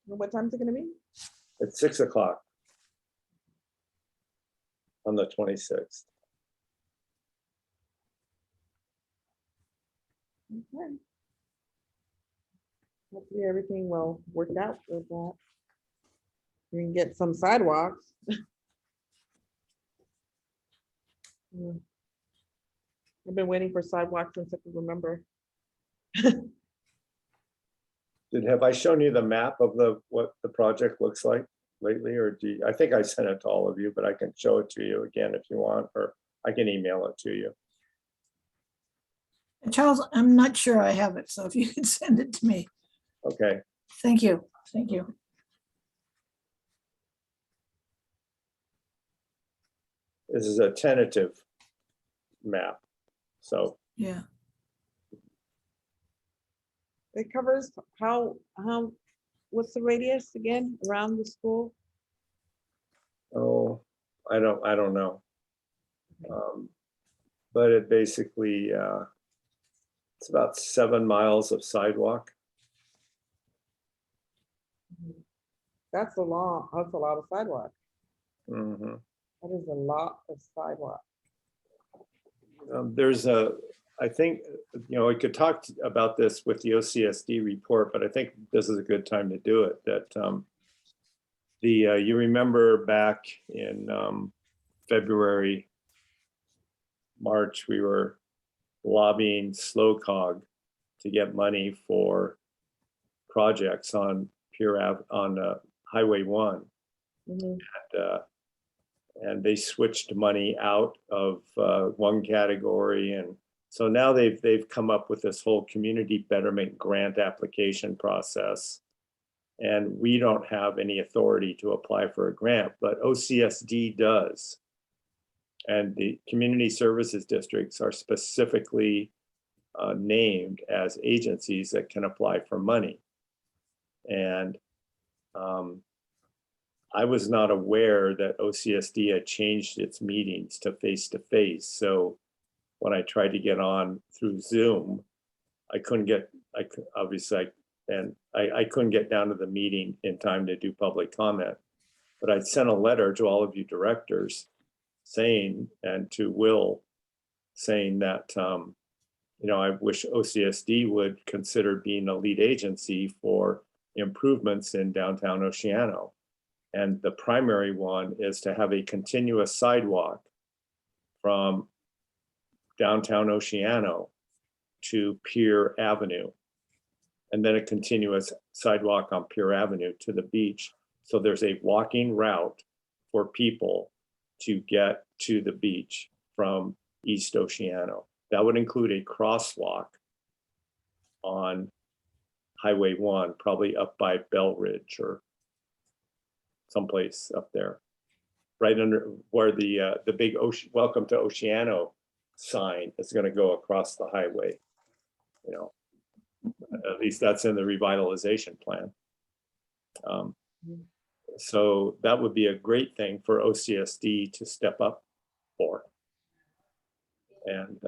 S1: What time is it going to be?
S2: At 6 o'clock on the 26th.
S1: Okay. Hopefully everything will work out with that. We can get some sidewalks. I've been waiting for sidewalks since I can remember.
S2: Have I shown you the map of what the project looks like lately, or I think I sent it to all of you, but I can show it to you again if you want, or I can email it to you.
S5: And Charles, I'm not sure I have it, so if you could send it to me.
S2: Okay.
S5: Thank you. Thank you.
S2: This is a tentative map. So
S5: Yeah.
S1: It covers what's the radius again around the school?
S2: oh, I don't know. But it basically it's about 7 miles of sidewalk.
S1: That's a lot of sidewalk.
S2: Mhm.
S1: That is a lot of sidewalk.
S2: There's I think, you know, we could talk about this with the OCSD report, but I think this is a good time to do it. That you remember back in February, March, we were lobbying SlowCog to get money for projects on Highway 1.
S1: Mhm.
S2: And they switched money out of one category, and so now they've come up with this whole community betterment grant application process, and we don't have any authority to apply for a grant, but OCSD does, and the community services districts are specifically named as agencies that can apply for money. And I was not aware that OCSD had changed its meetings to face-to-face. So when I tried to get on through Zoom, I couldn't get down to the meeting in time to do public comment. But I sent a letter to all of you directors saying, and to Will, saying that, you know, I wish OCSD would consider being a lead agency for improvements in downtown Oceano. And the primary one is to have a continuous sidewalk from downtown Oceano to Pier Avenue, and then a continuous sidewalk on Pier Avenue to the beach. So there's a walking route for people to get to the beach from East Oceano. That would include a crosswalk on Highway 1, probably up by Bell Ridge or someplace up there, right under where the big ocean "Welcome to Oceano" sign is going to go across the highway. You know, at least that's in the revitalization plan. So that would be a great thing for OCSD to step up for. And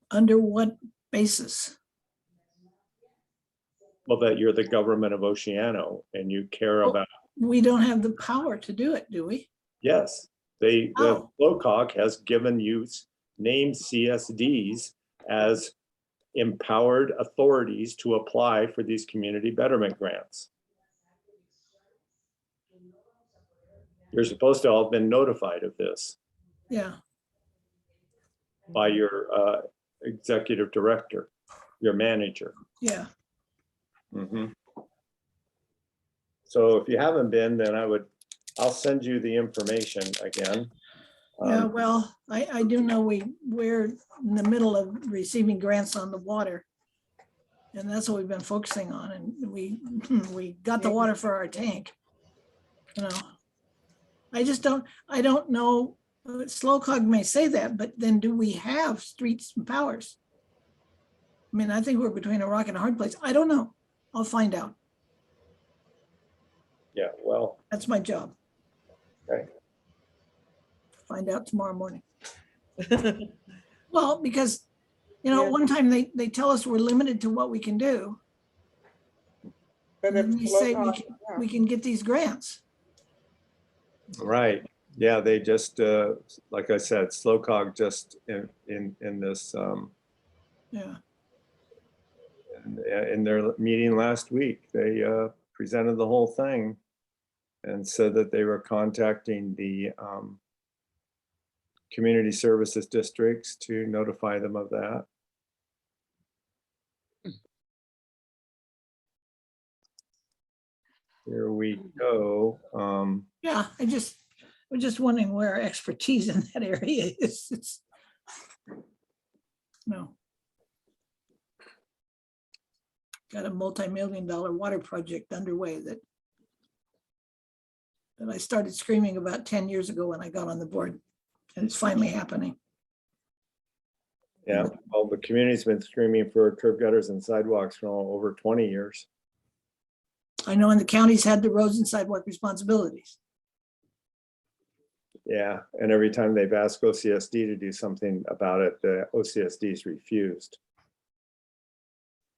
S5: Under what basis?
S2: well, that you're the government of Oceano and you care about.
S5: We don't have the power to do it, do we?
S2: Yes, the
S5: Oh.
S2: LOCOG has given you named CSDs as empowered authorities to apply for these community betterment grants. You're supposed to all have been notified of this
S5: Yeah,
S2: by your executive director, your manager.
S5: yeah.
S2: Mhm. So if you haven't been, then I'll send you the information again.
S5: Yeah, well, I do know we're in the middle of receiving grants on the water. And that's what we've been focusing on. And we got the water for our tank. You know, I don't know, SlowCog may say that, but then do we have streets and powers? I mean, I think we're between a rock and a hard place. I don't know. I'll find out.
S2: Yeah, well,
S5: That's my job.
S2: okay.
S5: Find out tomorrow morning. Well, because, you know,
S7: Yeah.
S5: one time they tell us we're limited to what we can do.
S7: But
S5: And then
S7: if
S5: they say
S7: local-
S5: we can get these grants.
S2: Right. Yeah, they just, like I said, SlowCog just in this,
S5: Yeah,
S2: in their meeting last week, they presented the whole thing and said that they were contacting the community services districts to notify them of that. Here we go.
S5: yeah. I was just wondering where our expertise in that area is. It's, no. Got a multi-million-dollar water project underway that I started screaming about 10 years ago when I got on the board, and it's finally happening.
S2: Yeah, well, the community's been screaming for curb gutters and sidewalks for over 20 years.
S5: I know, and the counties had the roads and sidewalk responsibilities.
S2: Yeah, and every time they've asked OCSD to do something about it, the OCSD's refused.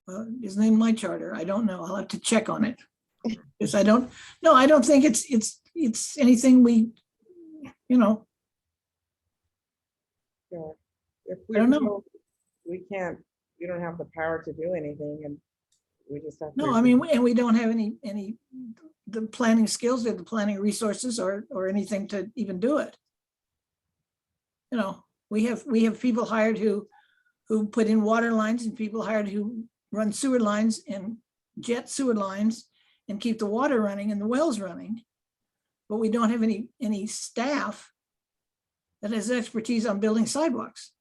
S5: Well, isn't in my charter. I don't know. I'll have to check on it. Because I don't think it's anything we, you know,
S7: Yeah. If
S5: I don't know.
S7: feel
S1: we don't have the power to do anything, and we just have.
S5: No,
S1: to-
S5: I mean, and we don't have any, the planning skills or the planning resources or anything to even do it. You know, we have people hired who put in water lines and people hired who run sewer lines and jet sewer lines and keep the water running and the wells running. But we don't have any staff that has expertise on building sidewalks.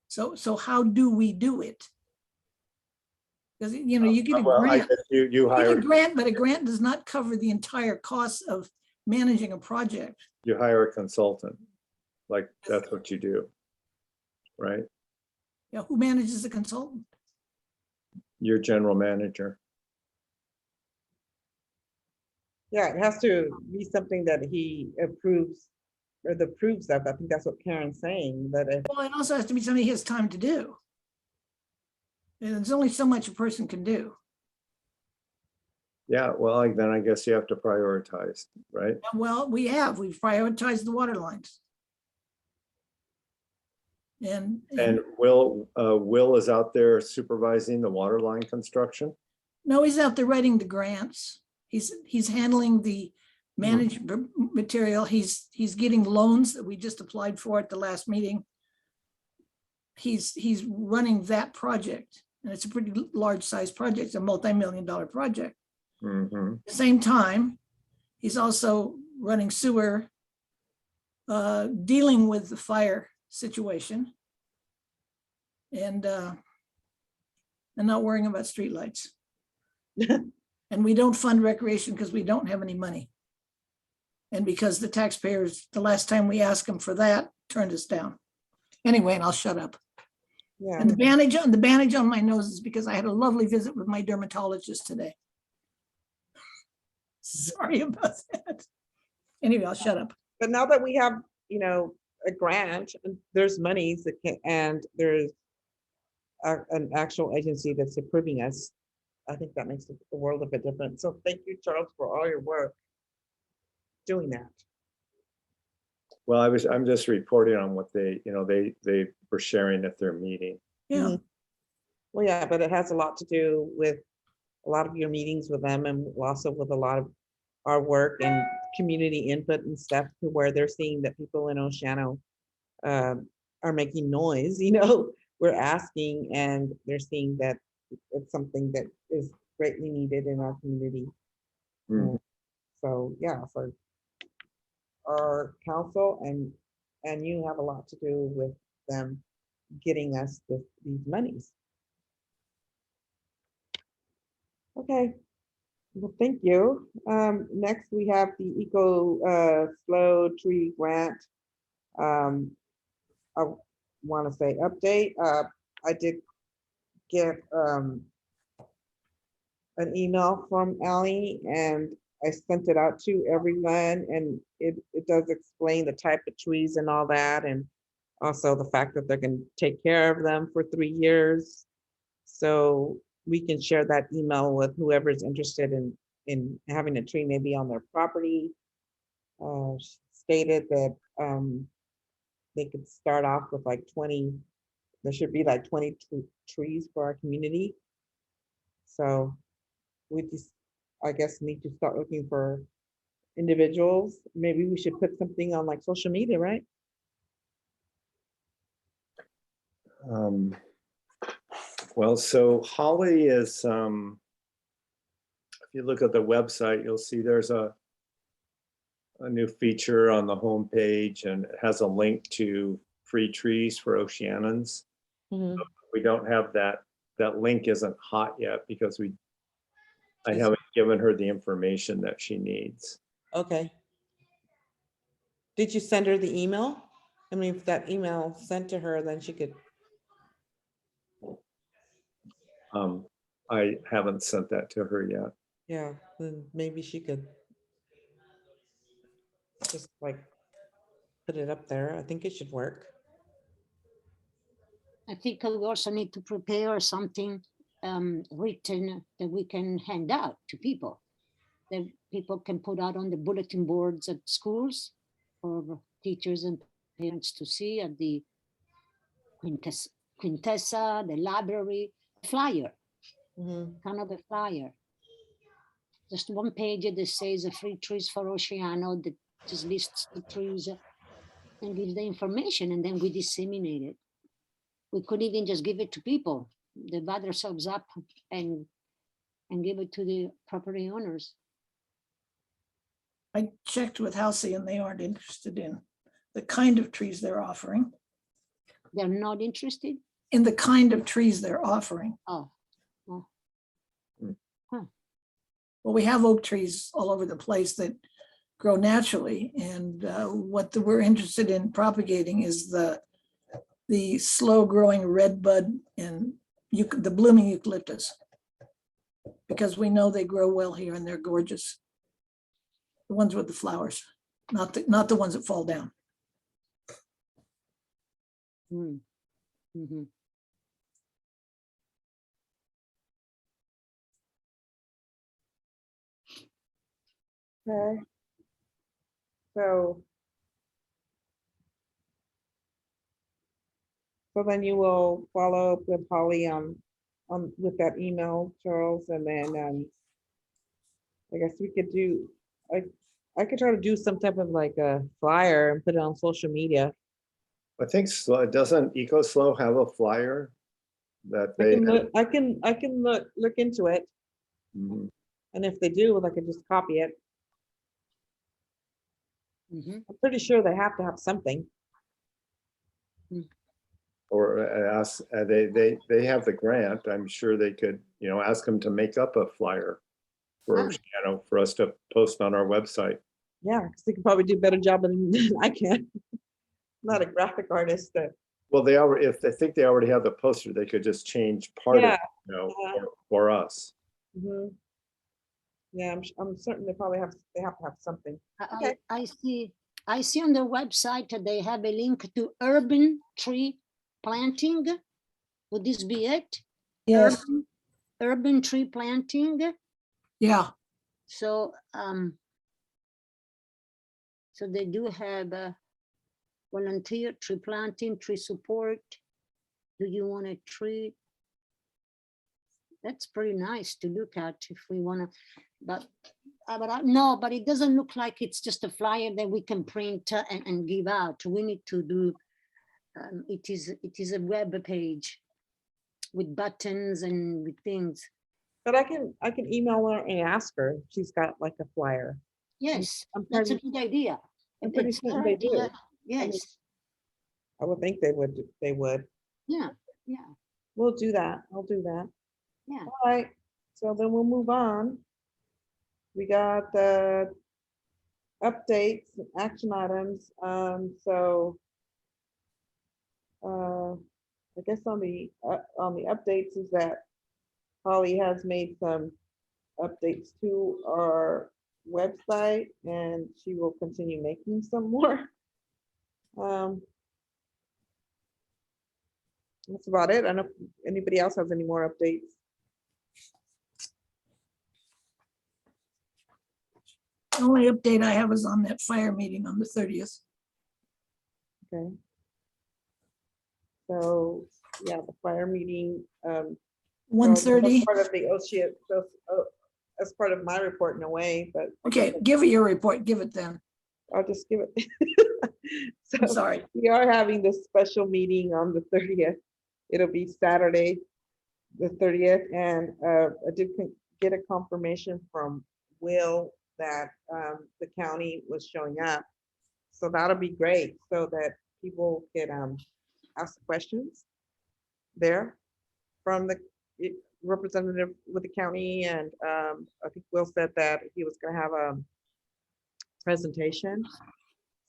S5: So how do we do it? Because, you know, you get a
S2: Well, I
S5: grant.
S2: guess you
S5: You get a
S2: hire,
S5: grant, but a grant does not cover the entire cost of managing a project.
S2: you hire a consultant, like that's what you do, right?
S5: You know, who manages the consultant?
S2: Your general manager.
S1: Yeah, it has to be something that he approves or the approves of. I think that's what Karen's saying, but if,
S5: Well, it also has to be something he has time to do. And there's only so much a person can do.
S2: Yeah, well, then I guess you have to prioritize, right?
S5: And well, we've prioritized the water lines.
S2: And Will is out there supervising the water line construction?
S5: no, he's out there writing the grants. He's handling the managed material. He's getting loans that we just applied for at the last meeting. He's running that project, and it's a pretty large size project. It's a multi-million-dollar project.
S2: Mm-hmm.
S5: At the same time, he's also running sewer, dealing with the fire situation, and not worrying about streetlights. And we don't fund recreation because we don't have any money. And because the taxpayers, the last time we asked them for that, turned us down. Anyway, and I'll shut up.
S1: yeah.
S5: And the bandage on my nose is because I had a lovely visit with my dermatologist today. Sorry about that. Anyway, I'll shut up.
S1: But now that we have, you know, a grant, and there's monies that can, and there's an actual agency that's approving us, I think that makes a world of a difference. So thank you, Charles, for all your work doing that.
S2: Well, I'm just reporting on what they were sharing at their meeting.
S5: Yeah,
S1: Mhm. Well, yeah, but it has a lot to do with a lot of your meetings with them and also with a lot of our work and community input and stuff to where they're seeing that people in Oceano are making noise, you know, we're asking and they're seeing that it's something that is greatly needed in our community.
S2: Mhm.
S1: So, yeah, so our council and you have a lot to do with them getting us these monies. Okay, well, thank you. Next we have the Eco Slow Tree Grant. I want to say update. I did get an email from Ally and I sent it out to everyone, and it does explain the type of trees and all that, and also the fact that they're going to take care of them for 3 years. So we can share that email with whoever's interested in having a tree maybe on their property. Stated that they could start off with like 20, there should be like 20 trees for our community. So we just, I guess, need to start looking for individuals. Maybe we should put something on like social media, right?
S2: Well, so Holly is, if you look at the website, you'll see there's a new feature on the homepage, and it has a link to free trees for Oceanans. We don't have that. That link isn't hot yet because I haven't given her the information that she needs.
S7: Okay. Did you send her the email? I mean, if that email sent to her, then she could,
S2: I haven't sent that to her yet.
S7: yeah, then maybe she could just like put it up there. I think it should work.
S6: I think we also need to prepare something written that we can hand out to people, that people can put out on the bulletin boards at schools for teachers and parents to see at the Quintessa, the library, flyer,
S7: Mhm.
S6: kind of a flyer. Just one page that says free trees for Oceano, that just lists the trees and gives the information, and then we disseminate it. We could even just give it to people, divide ourselves up and give it to the property owners.
S5: I checked with Halsey and they aren't interested in the kind of trees they're offering,
S6: They're not interested?
S5: in the kind of trees they're offering.
S6: Oh,
S5: Well, we have oak trees all over the place that grow naturally. And we're interested in propagating is the slow growing red bud and the blooming eucalyptus. Because we know they grow well here and they're gorgeous. The ones with the flowers, not the ones that fall down.
S6: mhm.
S1: Okay. So then you will follow up with Holly with that email, Charles, and then I guess we could do, I could try to do some type of like a flyer and put it on social media.
S2: I think doesn't EcoSlow have a flyer that
S1: I
S2: they?
S1: can look, I can look into it,
S2: Mhm.
S1: and if they do, I could just copy it.
S6: Mhm.
S1: I'm pretty sure they have to have something.
S2: Or ask, they have the grant. I'm sure they could, ask them to make up a flyer for, for us to post on our website.
S1: Yeah, because they can probably do a better job than I can. Not a graphic artist.
S2: Well, if they think they already have the poster, they could just change part of
S1: Yeah.
S2: it, for us.
S1: Mhm. Yeah, I'm certain they have to have something.
S6: I see on their website that they have a link to urban tree planting. Would this be it?
S5: Yes,
S6: Urban tree planting.
S5: yeah.
S6: So so they do have volunteer tree planting, tree support. Do you want a tree? That's pretty nice to look at if we want to, but no, but it doesn't look like it's just a flyer that we can print and give out. We need to do, it is a web page with buttons and with things.
S1: But I can email her and ask her if she's got like a flyer.
S6: Yes,
S1: I'm
S6: that's a
S1: pretty-
S6: good idea.
S1: I'm pretty
S6: It's
S1: certain
S6: her
S1: they do.
S6: idea. Yes,
S1: I would think they would. They would.
S6: yeah,
S1: We'll do that. I'll do that.
S6: yeah.
S1: All right. So then we'll move on. We got the updates, action items. I guess on the updates is that Holly has made some updates to our website, and she will continue making some more. That's about it. I don't know if anybody else has any more updates.
S5: The only update I have is on that fire meeting on the 30th.
S1: Okay. So, yeah, the fire meeting.
S5: 1:30.
S1: Part of the OSHA, as part of my report in a way, but
S5: Okay, give it your report. Give it then.
S1: I'll just give it.
S5: I'm
S1: So
S5: sorry.
S1: we are having this special meeting on the 30th. It'll be Saturday, the 30th, and I did get a confirmation from Will that the county was showing up. So that'll be great, so that people can ask questions there from the representative with the county, and I think Will said that he was going to have a presentation,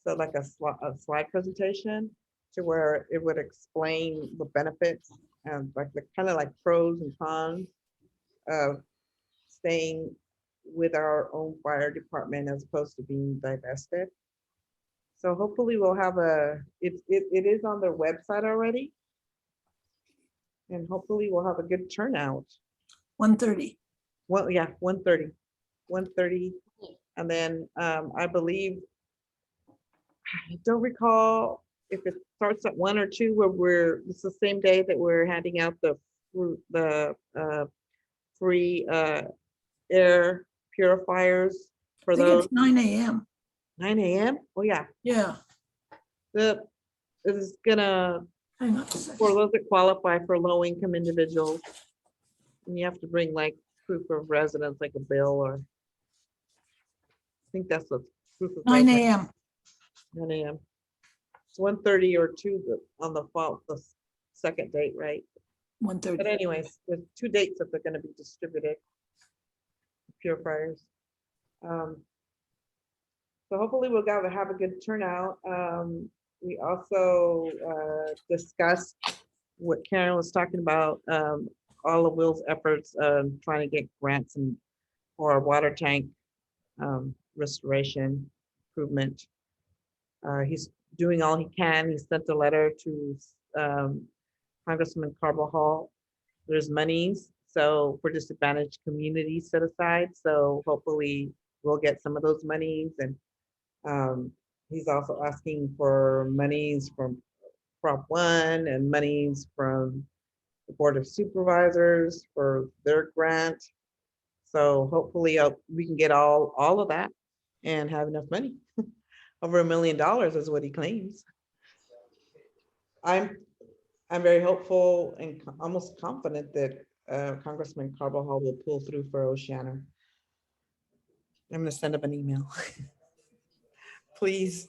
S1: so like a slide presentation, to where it would explain the benefits and like the kind of like pros and cons of staying with our own fire department as opposed to being divested. So hopefully we'll have it is on their website already. And hopefully we'll have a good turnout.
S5: 1:30.
S1: Well, yeah, 1:30. 1:30. And then I believe, I don't recall if it starts at 1 or 2, it's the same day that we're handing out the free air purifiers for
S5: I think
S1: those.
S5: it's 9 a.m.
S1: 9 a.m. Oh yeah,
S5: Yeah,
S1: the is gonna
S5: hang on a
S1: for
S5: second.
S1: those that qualify for low income individuals. And you have to bring like proof of residence, like a bill, or I think that's what proof of
S5: 9
S1: residence.
S5: a.m.
S1: 9 a.m. It's 1:30 or 2 on the fall, the second date, right? But
S5: 1:30.
S1: anyways, there's 2 dates that they're gonna be distributed. Purifiers. So hopefully we'll have a good turnout. We also discussed what Karen was talking about, all of Will's efforts, trying to get grants and for our water tank restoration improvement. He's doing all he can. He sent a letter to Congressman Carbajal. There's monies, so for disadvantaged communities set aside. So hopefully we'll get some of those monies. And he's also asking for monies from Prop 1 and monies from the Board of Supervisors for their grant. So hopefully we can get all of that and have enough money. Over $1 million is what he claims. I'm very hopeful and almost confident that Congressman Carbajal will pull through for Oceana. I'm gonna send him an email. Please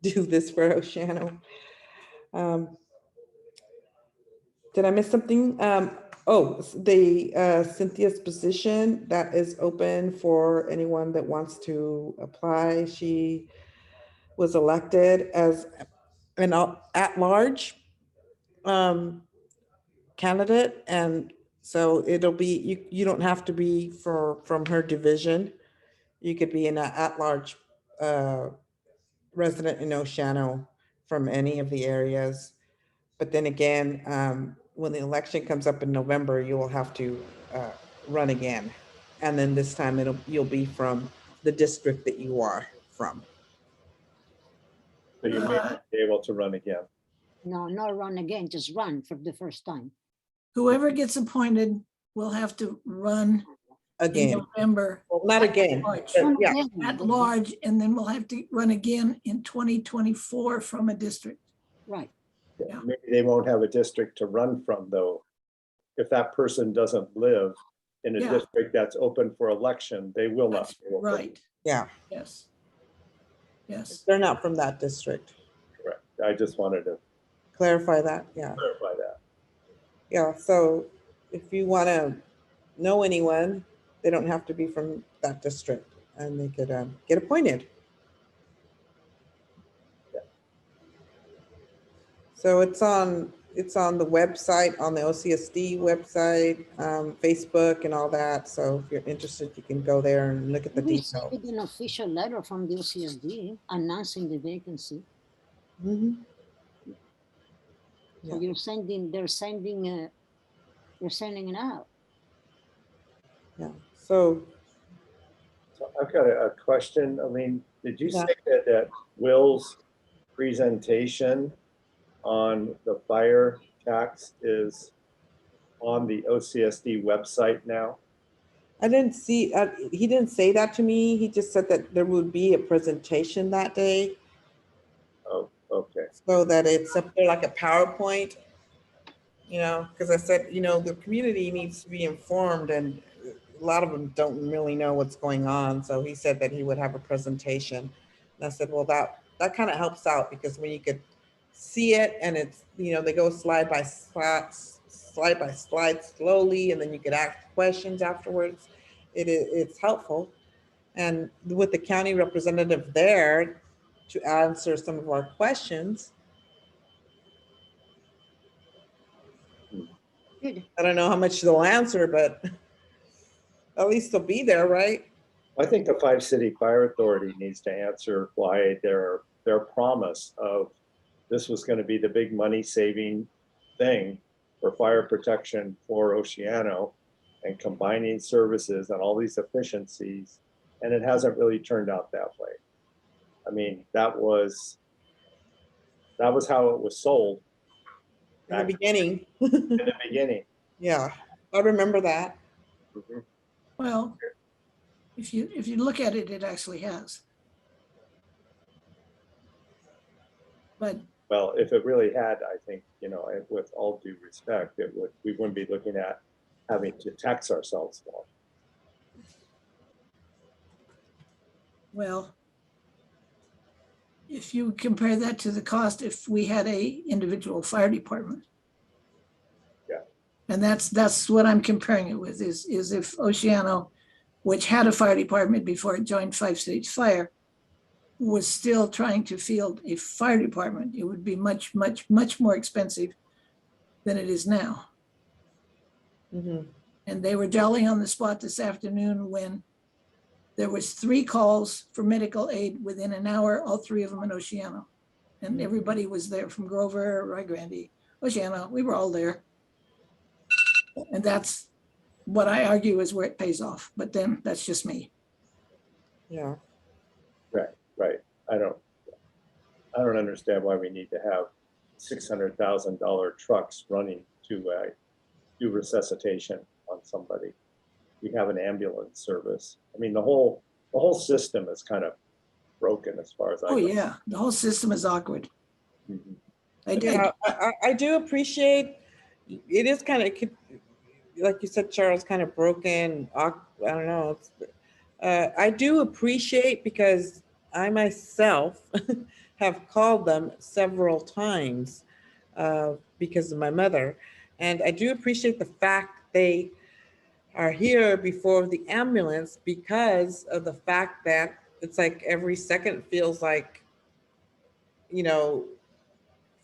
S1: do this for Oceana. Did I miss something? The Cynthia's position that is open for anyone that wants to apply. She was elected as an at-large candidate, and so it'll be you don't have to be from her division. You could be an at-large resident in Oceano from any of the areas. But then again, when the election comes up in November, you will have to run again. And then this time you'll be from the district that you are from.
S2: So you may not be able to run again.
S6: No, not run again, just run for the first time.
S5: Whoever gets appointed will have to run in
S1: Again.
S5: November
S1: Well, not again.
S5: March.
S1: but yeah,
S6: Again,
S5: At large, and then we'll have to run again in 2024 from a district.
S6: right.
S5: Yeah.
S2: Maybe they won't have a district to run from, though. If that person doesn't live in a
S5: Yeah.
S2: district that's open for election, they will not.
S5: That's
S2: be able to.
S5: right.
S1: Yeah,
S5: Yes. Yes.
S1: they're not from that district.
S2: Correct. I just wanted to
S1: Clarify that, yeah.
S2: clarify that.
S1: Yeah, so if you want to know anyone, they don't have to be from that district and they could get appointed. So it's on the website, on the OCSD website, Facebook and all that. So if you're interested, you can go there and look at the
S6: We
S1: details.
S6: received an official letter from the OCSD announcing the vacancy.
S1: Mhm.
S6: So
S1: Yeah.
S6: they're sending it out.
S1: Yeah, so
S2: So I've got a question, Aline. Did you
S1: Yeah.
S2: say that Will's presentation on the fire tax is on the OCSD website now?
S1: I didn't see, he didn't say that to me. He just said that there would be a presentation that day.
S2: Oh, okay.
S1: So that it's up there like a PowerPoint, because I said, the community needs to be informed and a lot of them don't really know what's going on. So he said that he would have a presentation. And I said, well, that kind of helps out because when you could see it and it's, they go slide by slide slowly, and then you could ask questions afterwards. It's helpful. And with the county representative there to answer some of our questions,
S6: Good.
S1: I don't know how much they'll answer, but at least they'll be there, right?
S2: I think the 5-city fire authority needs to answer why their promise of this was going to be the big money saving thing for fire protection for Oceano and combining services and all these efficiencies, and it hasn't really turned out that way. I mean, that was That was how it was sold
S7: In the beginning.
S2: in the beginning.
S7: Yeah, I remember that.
S2: Mhm.
S5: Well, if you look at it, it actually has. But
S2: Well, if it really had, I think, with all due respect, we wouldn't be looking at having to tax ourselves more.
S5: well, if you compare that to the cost, if we had a individual fire department.
S2: Yeah.
S5: And that's what I'm comparing it with is if Oceano, which had a fire department before it joined 5 Cities Fire, was still trying to field a fire department, it would be much, much, much more expensive than it is now.
S7: Mhm.
S5: And they were jolly on the spot this afternoon when there was 3 calls for medical aid within an hour, all 3 of them in Oceano. And everybody was there from Grover, Rio Grande, Oceano, we were all there. And that's what I argue is where it pays off, but then that's just me.
S7: Yeah.
S2: Right. I don't understand why we need to have $600,000 trucks running to do resuscitation on somebody. We have an ambulance service. I mean, the whole system is kind of broken as far as I
S5: Oh,
S2: know.
S5: yeah, the whole system is awkward.
S2: Mhm.
S7: Yeah, I do appreciate, it is kind of, like you said, Charles, kind of broken. I don't know. I do appreciate because I myself have called them several times because of my mother. And I do appreciate the fact they are here before the ambulance because of the fact that it's like every second feels like,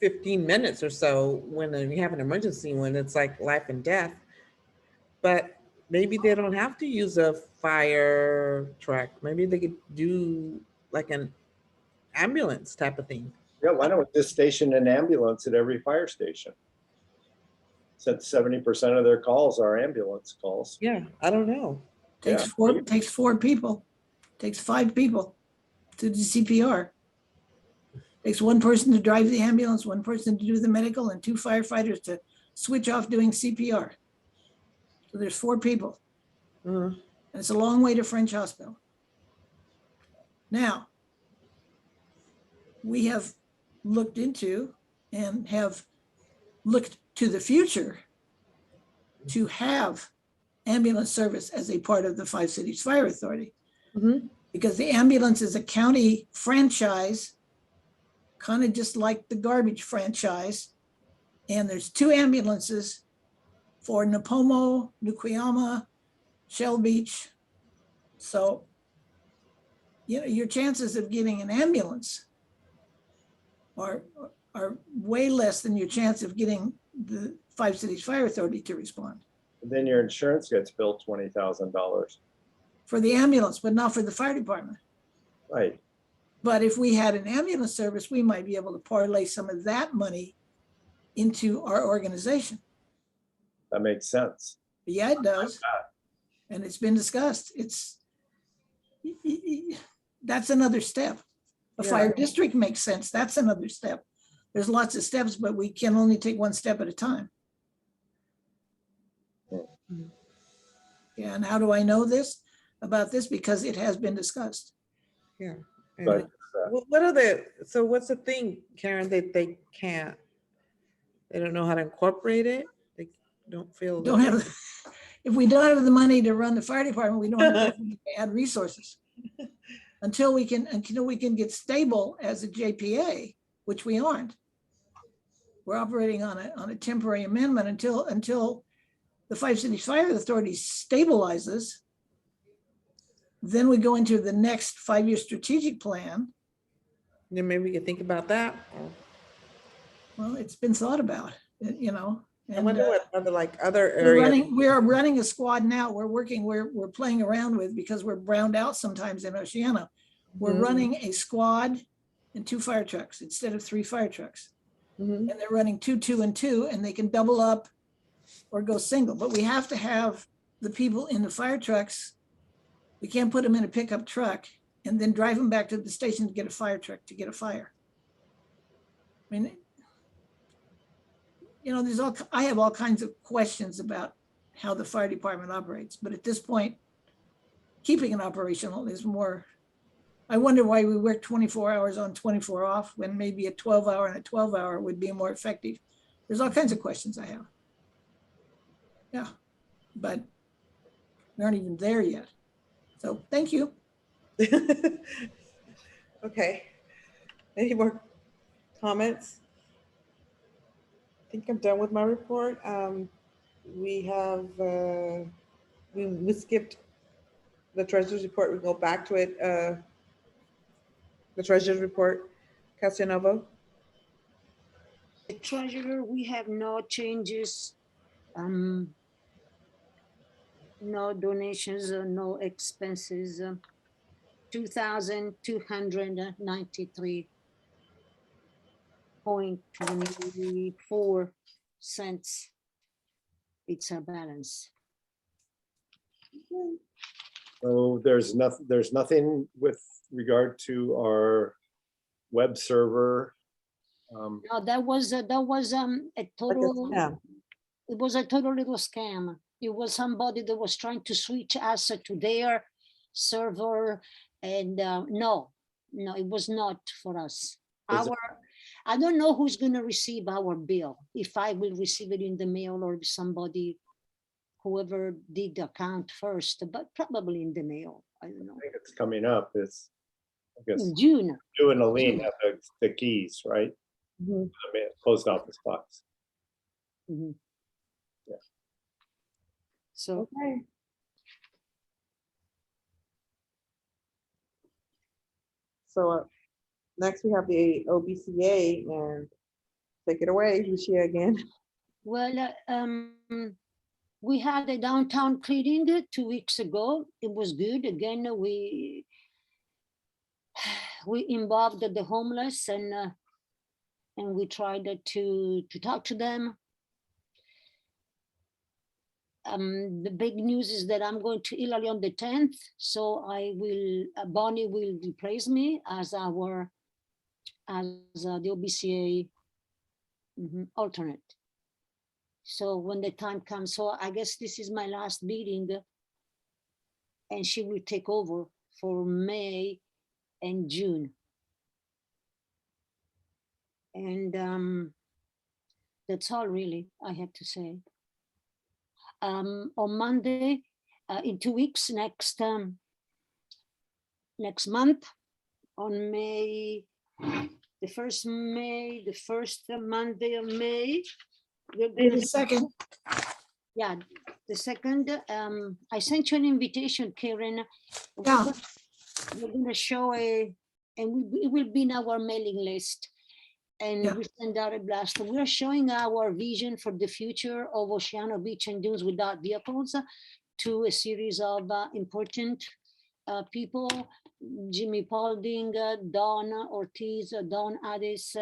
S7: 15 minutes or so when you have an emergency, when it's like life and death. But maybe they don't have to use a fire truck. Maybe they could do like an ambulance type of thing.
S2: Yeah, why don't we just station an ambulance at every fire station? Since 70% of their calls are ambulance calls.
S7: Yeah, I don't know.
S5: Takes
S2: Yeah.
S5: 4 people, takes 5 people to do CPR. Takes 1 person to drive the ambulance, 1 person to do the medical, and 2 firefighters to switch off doing CPR. So there's 4 people,
S7: Uh,
S5: and it's a long way to French Hospital. Now, we have looked into and have looked to the future to have ambulance service as a part of the 5 Cities Fire Authority.
S7: Mhm.
S5: Because the ambulance is a county franchise, kind of just like the garbage franchise. And there's 2 ambulances for Napomo, Nukuyama, Shell Beach. So, your chances of getting an ambulance are way less than your chance of getting the 5 Cities Fire Authority to respond.
S2: And then your insurance gets billed $20,000.
S5: For the ambulance, but not for the fire department.
S2: Right.
S5: But if we had an ambulance service, we might be able to parlay some of that money into our organization.
S2: That makes sense.
S5: Yeah, it does. And it's been discussed. That's another step. A
S7: Yeah.
S5: fire district makes sense. That's another step. There's lots of steps, but we can only take 1 step at a time.
S7: Mhm.
S5: Yeah, and how do I know about this? Because it has been discussed.
S7: Yeah. And
S2: But
S7: what's the thing, Karen, that they don't know how to incorporate it? They don't feel.
S5: Don't have, if we don't have the money to run the fire department, we don't have to add resources. Until we can get stable as a JPA, which we aren't. We're operating on a temporary amendment until the 5 Cities Fire Authority stabilizes. Then we go into the next 5-year strategic plan.
S7: Then maybe we could think about that.
S5: Well, it's been thought about,
S7: I
S5: and
S7: wonder what other areas.
S5: we are running a squad now. We're playing around with, because we're browned out sometimes in Oceano. We're
S7: Mhm.
S5: running a squad and 2 fire trucks instead of 3 fire trucks.
S7: Mhm.
S5: And they're running 2, 2, and 2, and they can double up or go single. But we have to have the people in the fire trucks. We can't put them in a pickup truck and then drive them back to the station to get a fire truck to get a fire. mean, you know, I have all kinds of questions about how the fire department operates, but at this point, keeping it operational is more, I wonder why we work 24 hours on, 24 off, when maybe a 12-hour and a 12-hour would be more effective. There's all kinds of questions I have. Yeah, but we aren't even there yet. So thank you.
S7: Okay. Any more comments? I think I'm done with my report. We have, we skipped the treasurer's report. We go back to it. The treasurer's report, Casanova.
S6: The treasurer, we have no changes, no donations, no expenses, 2,293.24 cents. It's a balance.
S2: So there's nothing with regard to our web server.
S6: No, that was a total.
S1: Yeah,
S6: It was a total little scam. It was somebody that was trying to switch us to their server, and no, it was not for us.
S2: Is it-
S6: I don't know who's going to receive our bill, if I will receive it in the mail or if somebody, whoever did the account first, but probably in the mail. I don't know.
S2: I think it's coming up. It's, I guess,
S6: In June.
S2: you and Aline have the keys, right?
S1: mhm.
S2: The post office box.
S6: Mhm.
S2: Yeah.
S6: So
S1: Okay. So next we have the OBCA, and take it away, Lucia, again.
S6: well, we had a downtown cleaning 2 weeks ago. It was good. Again, we involved the homeless, and we tried to talk to them. The big news is that I'm going to Italy on the 10th, so I will. Bonnie will replace me as the OBCA alternate. So when the time comes, so I guess this is my last meeting, and she will take over for May and June. And that's all really I have to say. On Monday, in 2 weeks, next month, on May, the first Monday of May, we're
S5: May
S6: gonna
S5: the 2nd.
S6: Yeah, the second, I sent you an invitation, Karen.
S5: Yeah.
S6: We're gonna show it will be in our mailing list. And
S5: Yeah.
S6: we send out a blast. We are showing our vision for the future of Oceano Beach and Dunes without vehicles to a series of important people, Jimmy Paulding, Don Ortiz, Don Addis,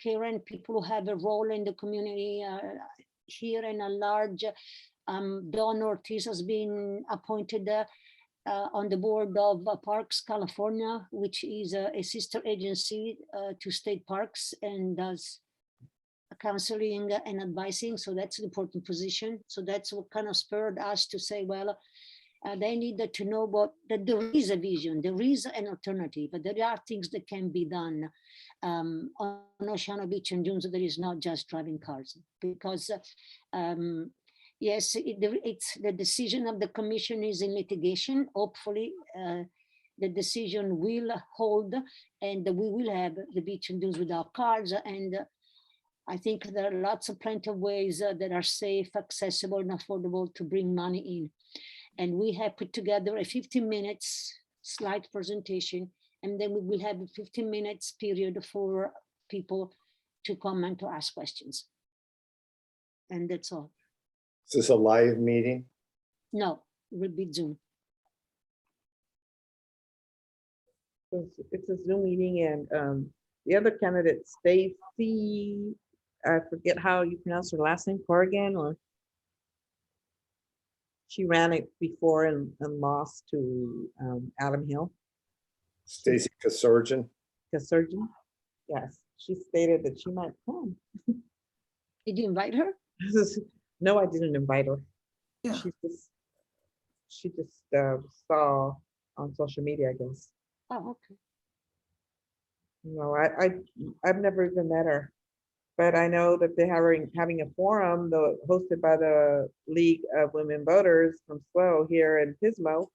S6: Karen, people who have a role in the community here and a large. Don Ortiz has been appointed on the board of Parks California, which is a sister agency to state parks and does counseling and advising. So that's an important position. So that's what kind of spurred us to say, well, they needed to know that there is a vision, there is an alternative, but there are things that can be done on Oceano Beach and Dunes. There is not just driving cars, because yes, it's the decision of the commission is in litigation. Hopefully, the decision will hold, and we will have the beach and dunes without cars. And I think there are plenty of ways that are safe, accessible, and affordable to bring money in. And we have put together a 15 minutes slide presentation, and then we will have a 15 minutes period for people to come and to ask questions. And that's all.
S2: Is this a live meeting?
S6: No, it will be Zoom.
S1: It's a Zoom meeting, and the other candidate, Stacy, I forget how you pronounce her last name, Corrigan, or she ran it before and lost to Adam Hill,
S2: Stacy Kasurgeon.
S1: the surgeon. Yes, she stated that she might come.
S6: Did you invite her?
S1: No, I didn't invite her.
S5: Yeah.
S1: She just saw on social media, I guess.
S6: Oh, okay.
S1: No, I've never even met her, but I know that they're having a forum, hosted by the League of Women Voters from SLO here in Pismo,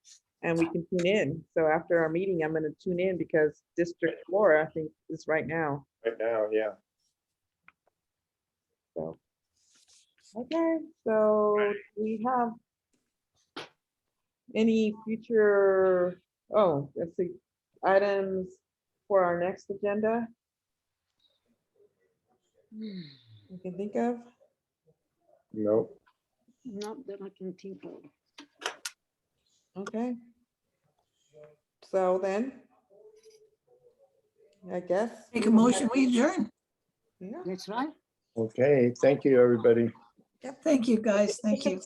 S1: and we can tune in. So after our meeting, I'm going to tune in because District 4, I think, is right now.
S2: Right now, yeah.
S1: So, okay, so we have any future, oh, let's see, items for our next agenda you can think of?
S2: Nope.
S6: Not that I can think of.
S1: Okay. So then, I guess.
S5: Make a motion, we adjourn.
S1: Yeah.
S6: That's right.
S2: Okay, thank you, everybody.
S5: Thank you, guys. Thank you.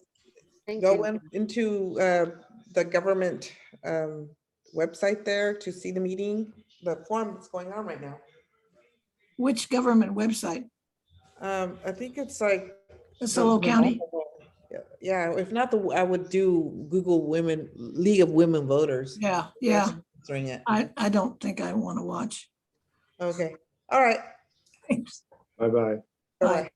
S6: Thank
S7: Go
S6: you.
S7: into the government website there to see the meeting, the forum that's going on right now.
S5: Which government website?
S7: I think it's like.
S5: The Solo County?
S7: Yeah, if not I would do Google Women, League of Women Voters.
S5: Yeah,
S7: That's
S5: yeah.
S7: answering it.
S5: I don't think I want to watch.
S7: Okay, all right.
S5: Thanks.
S2: Bye-bye.
S5: Bye.
S7: Bye-bye.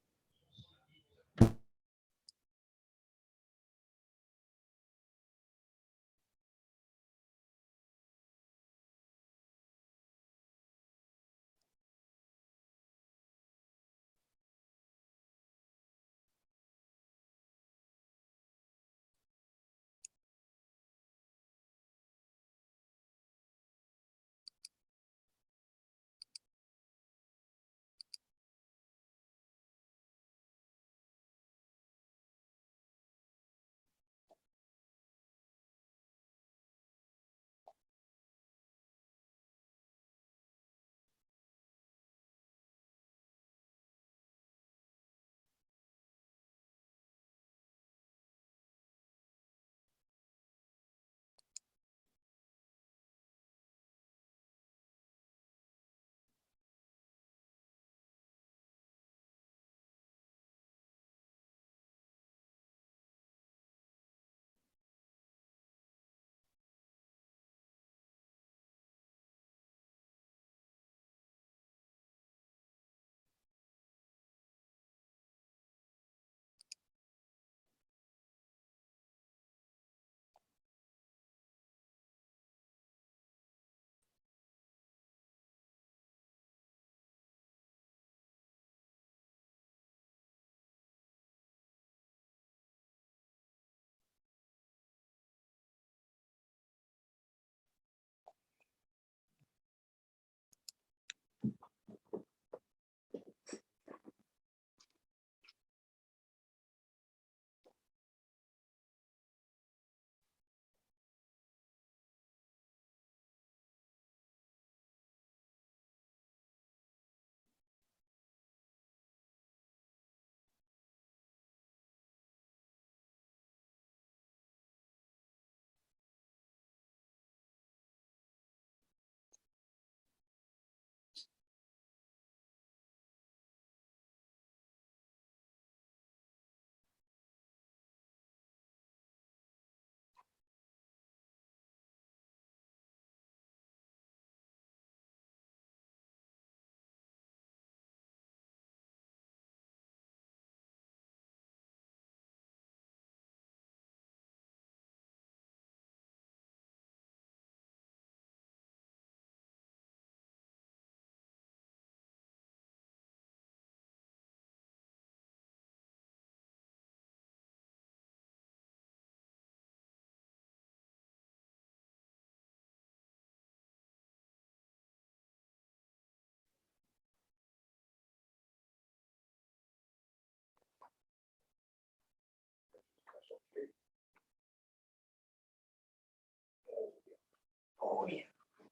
S2: Oh, yeah.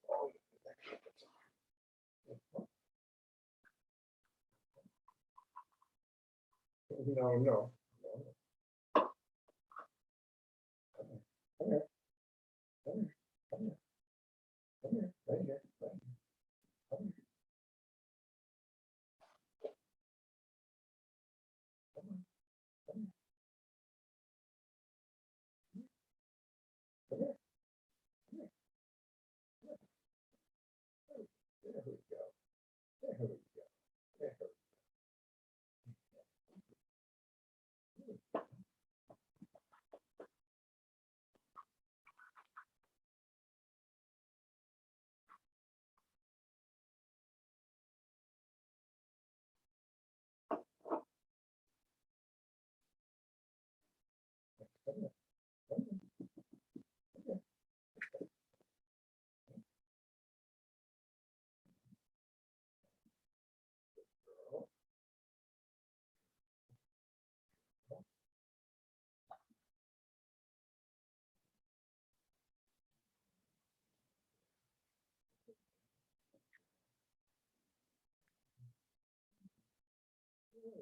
S2: Oh, yeah. No, no. Come here. Come here. Come here. Come here. Come here. Right here. Right here. Come here. One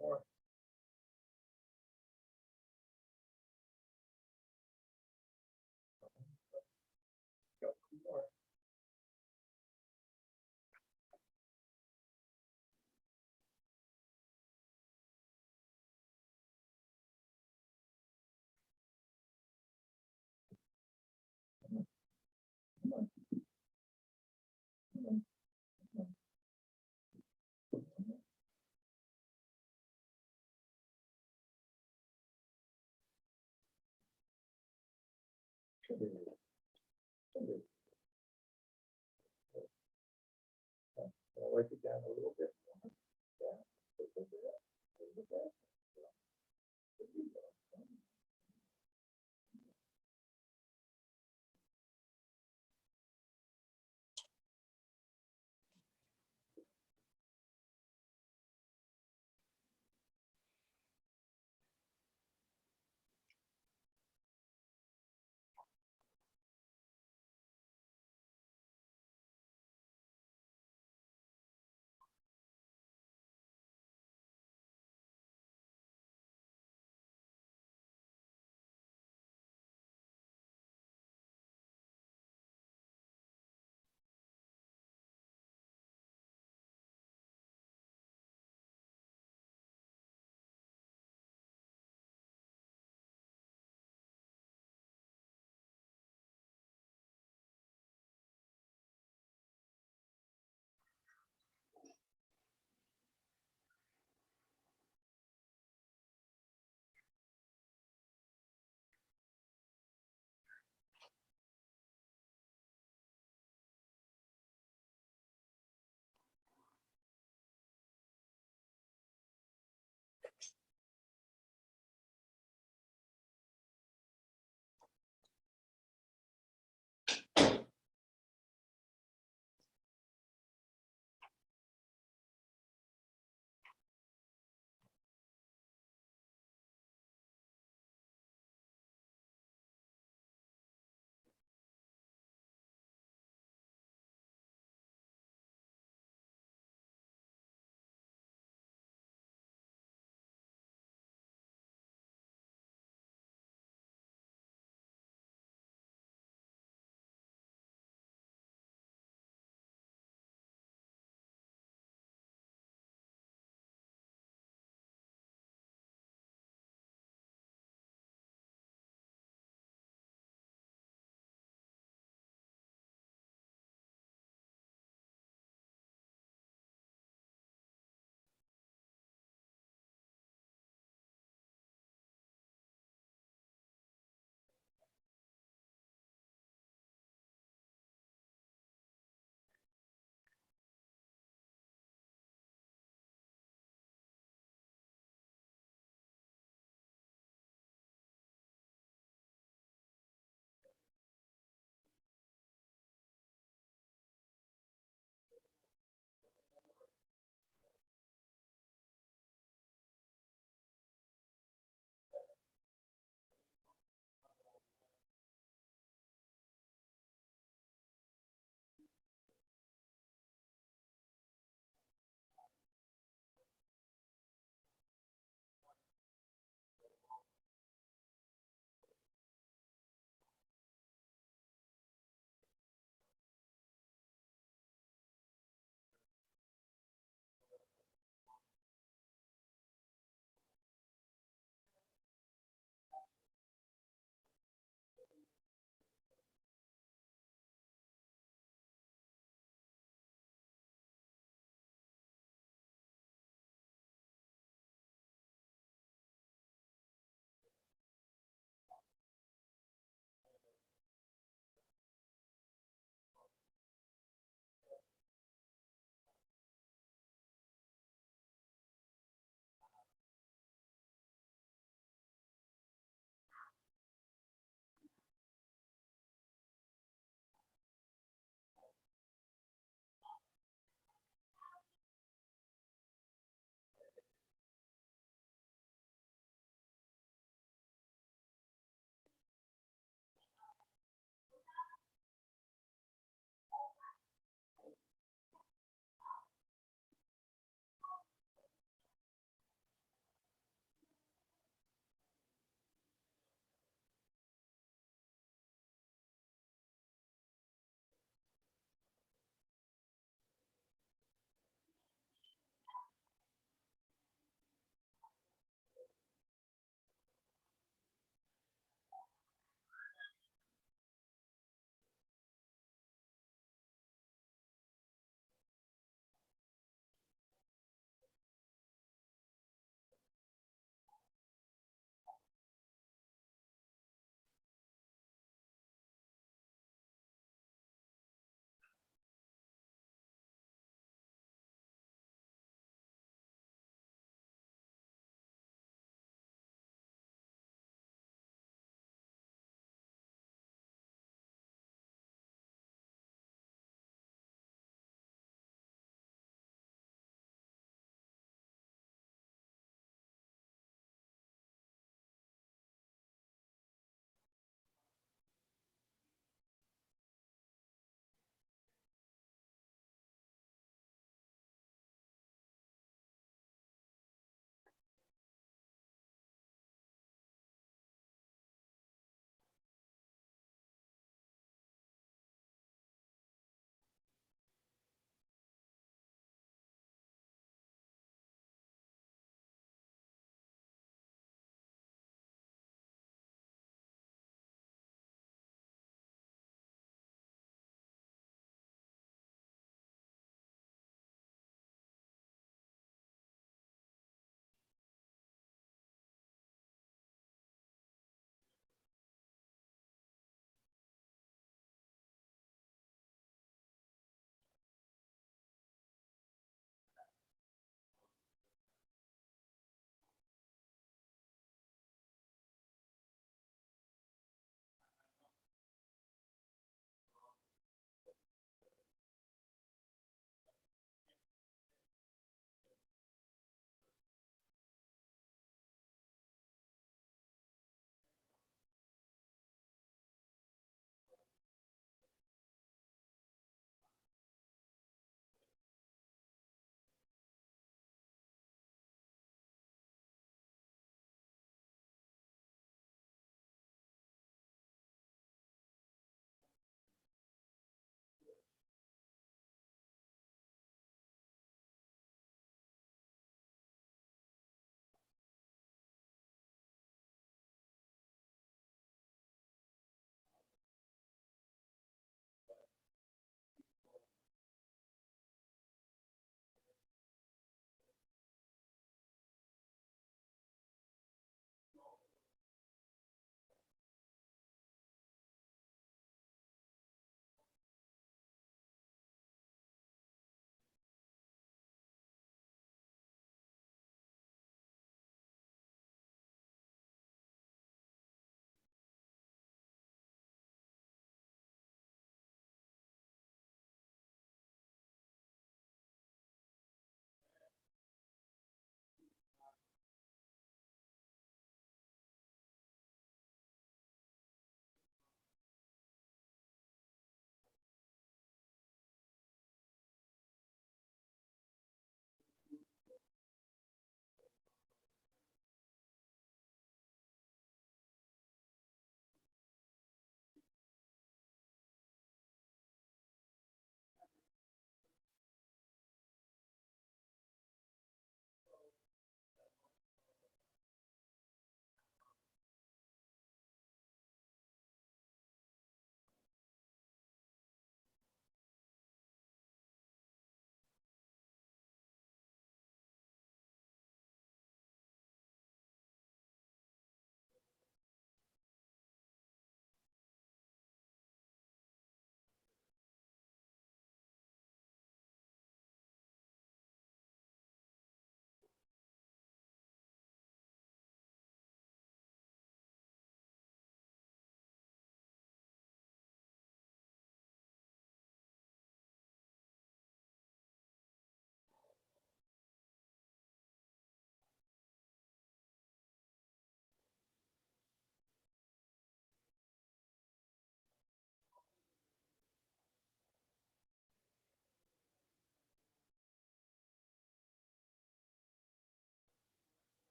S2: more. Go, one more. I'll wipe it down a little bit more. Yeah.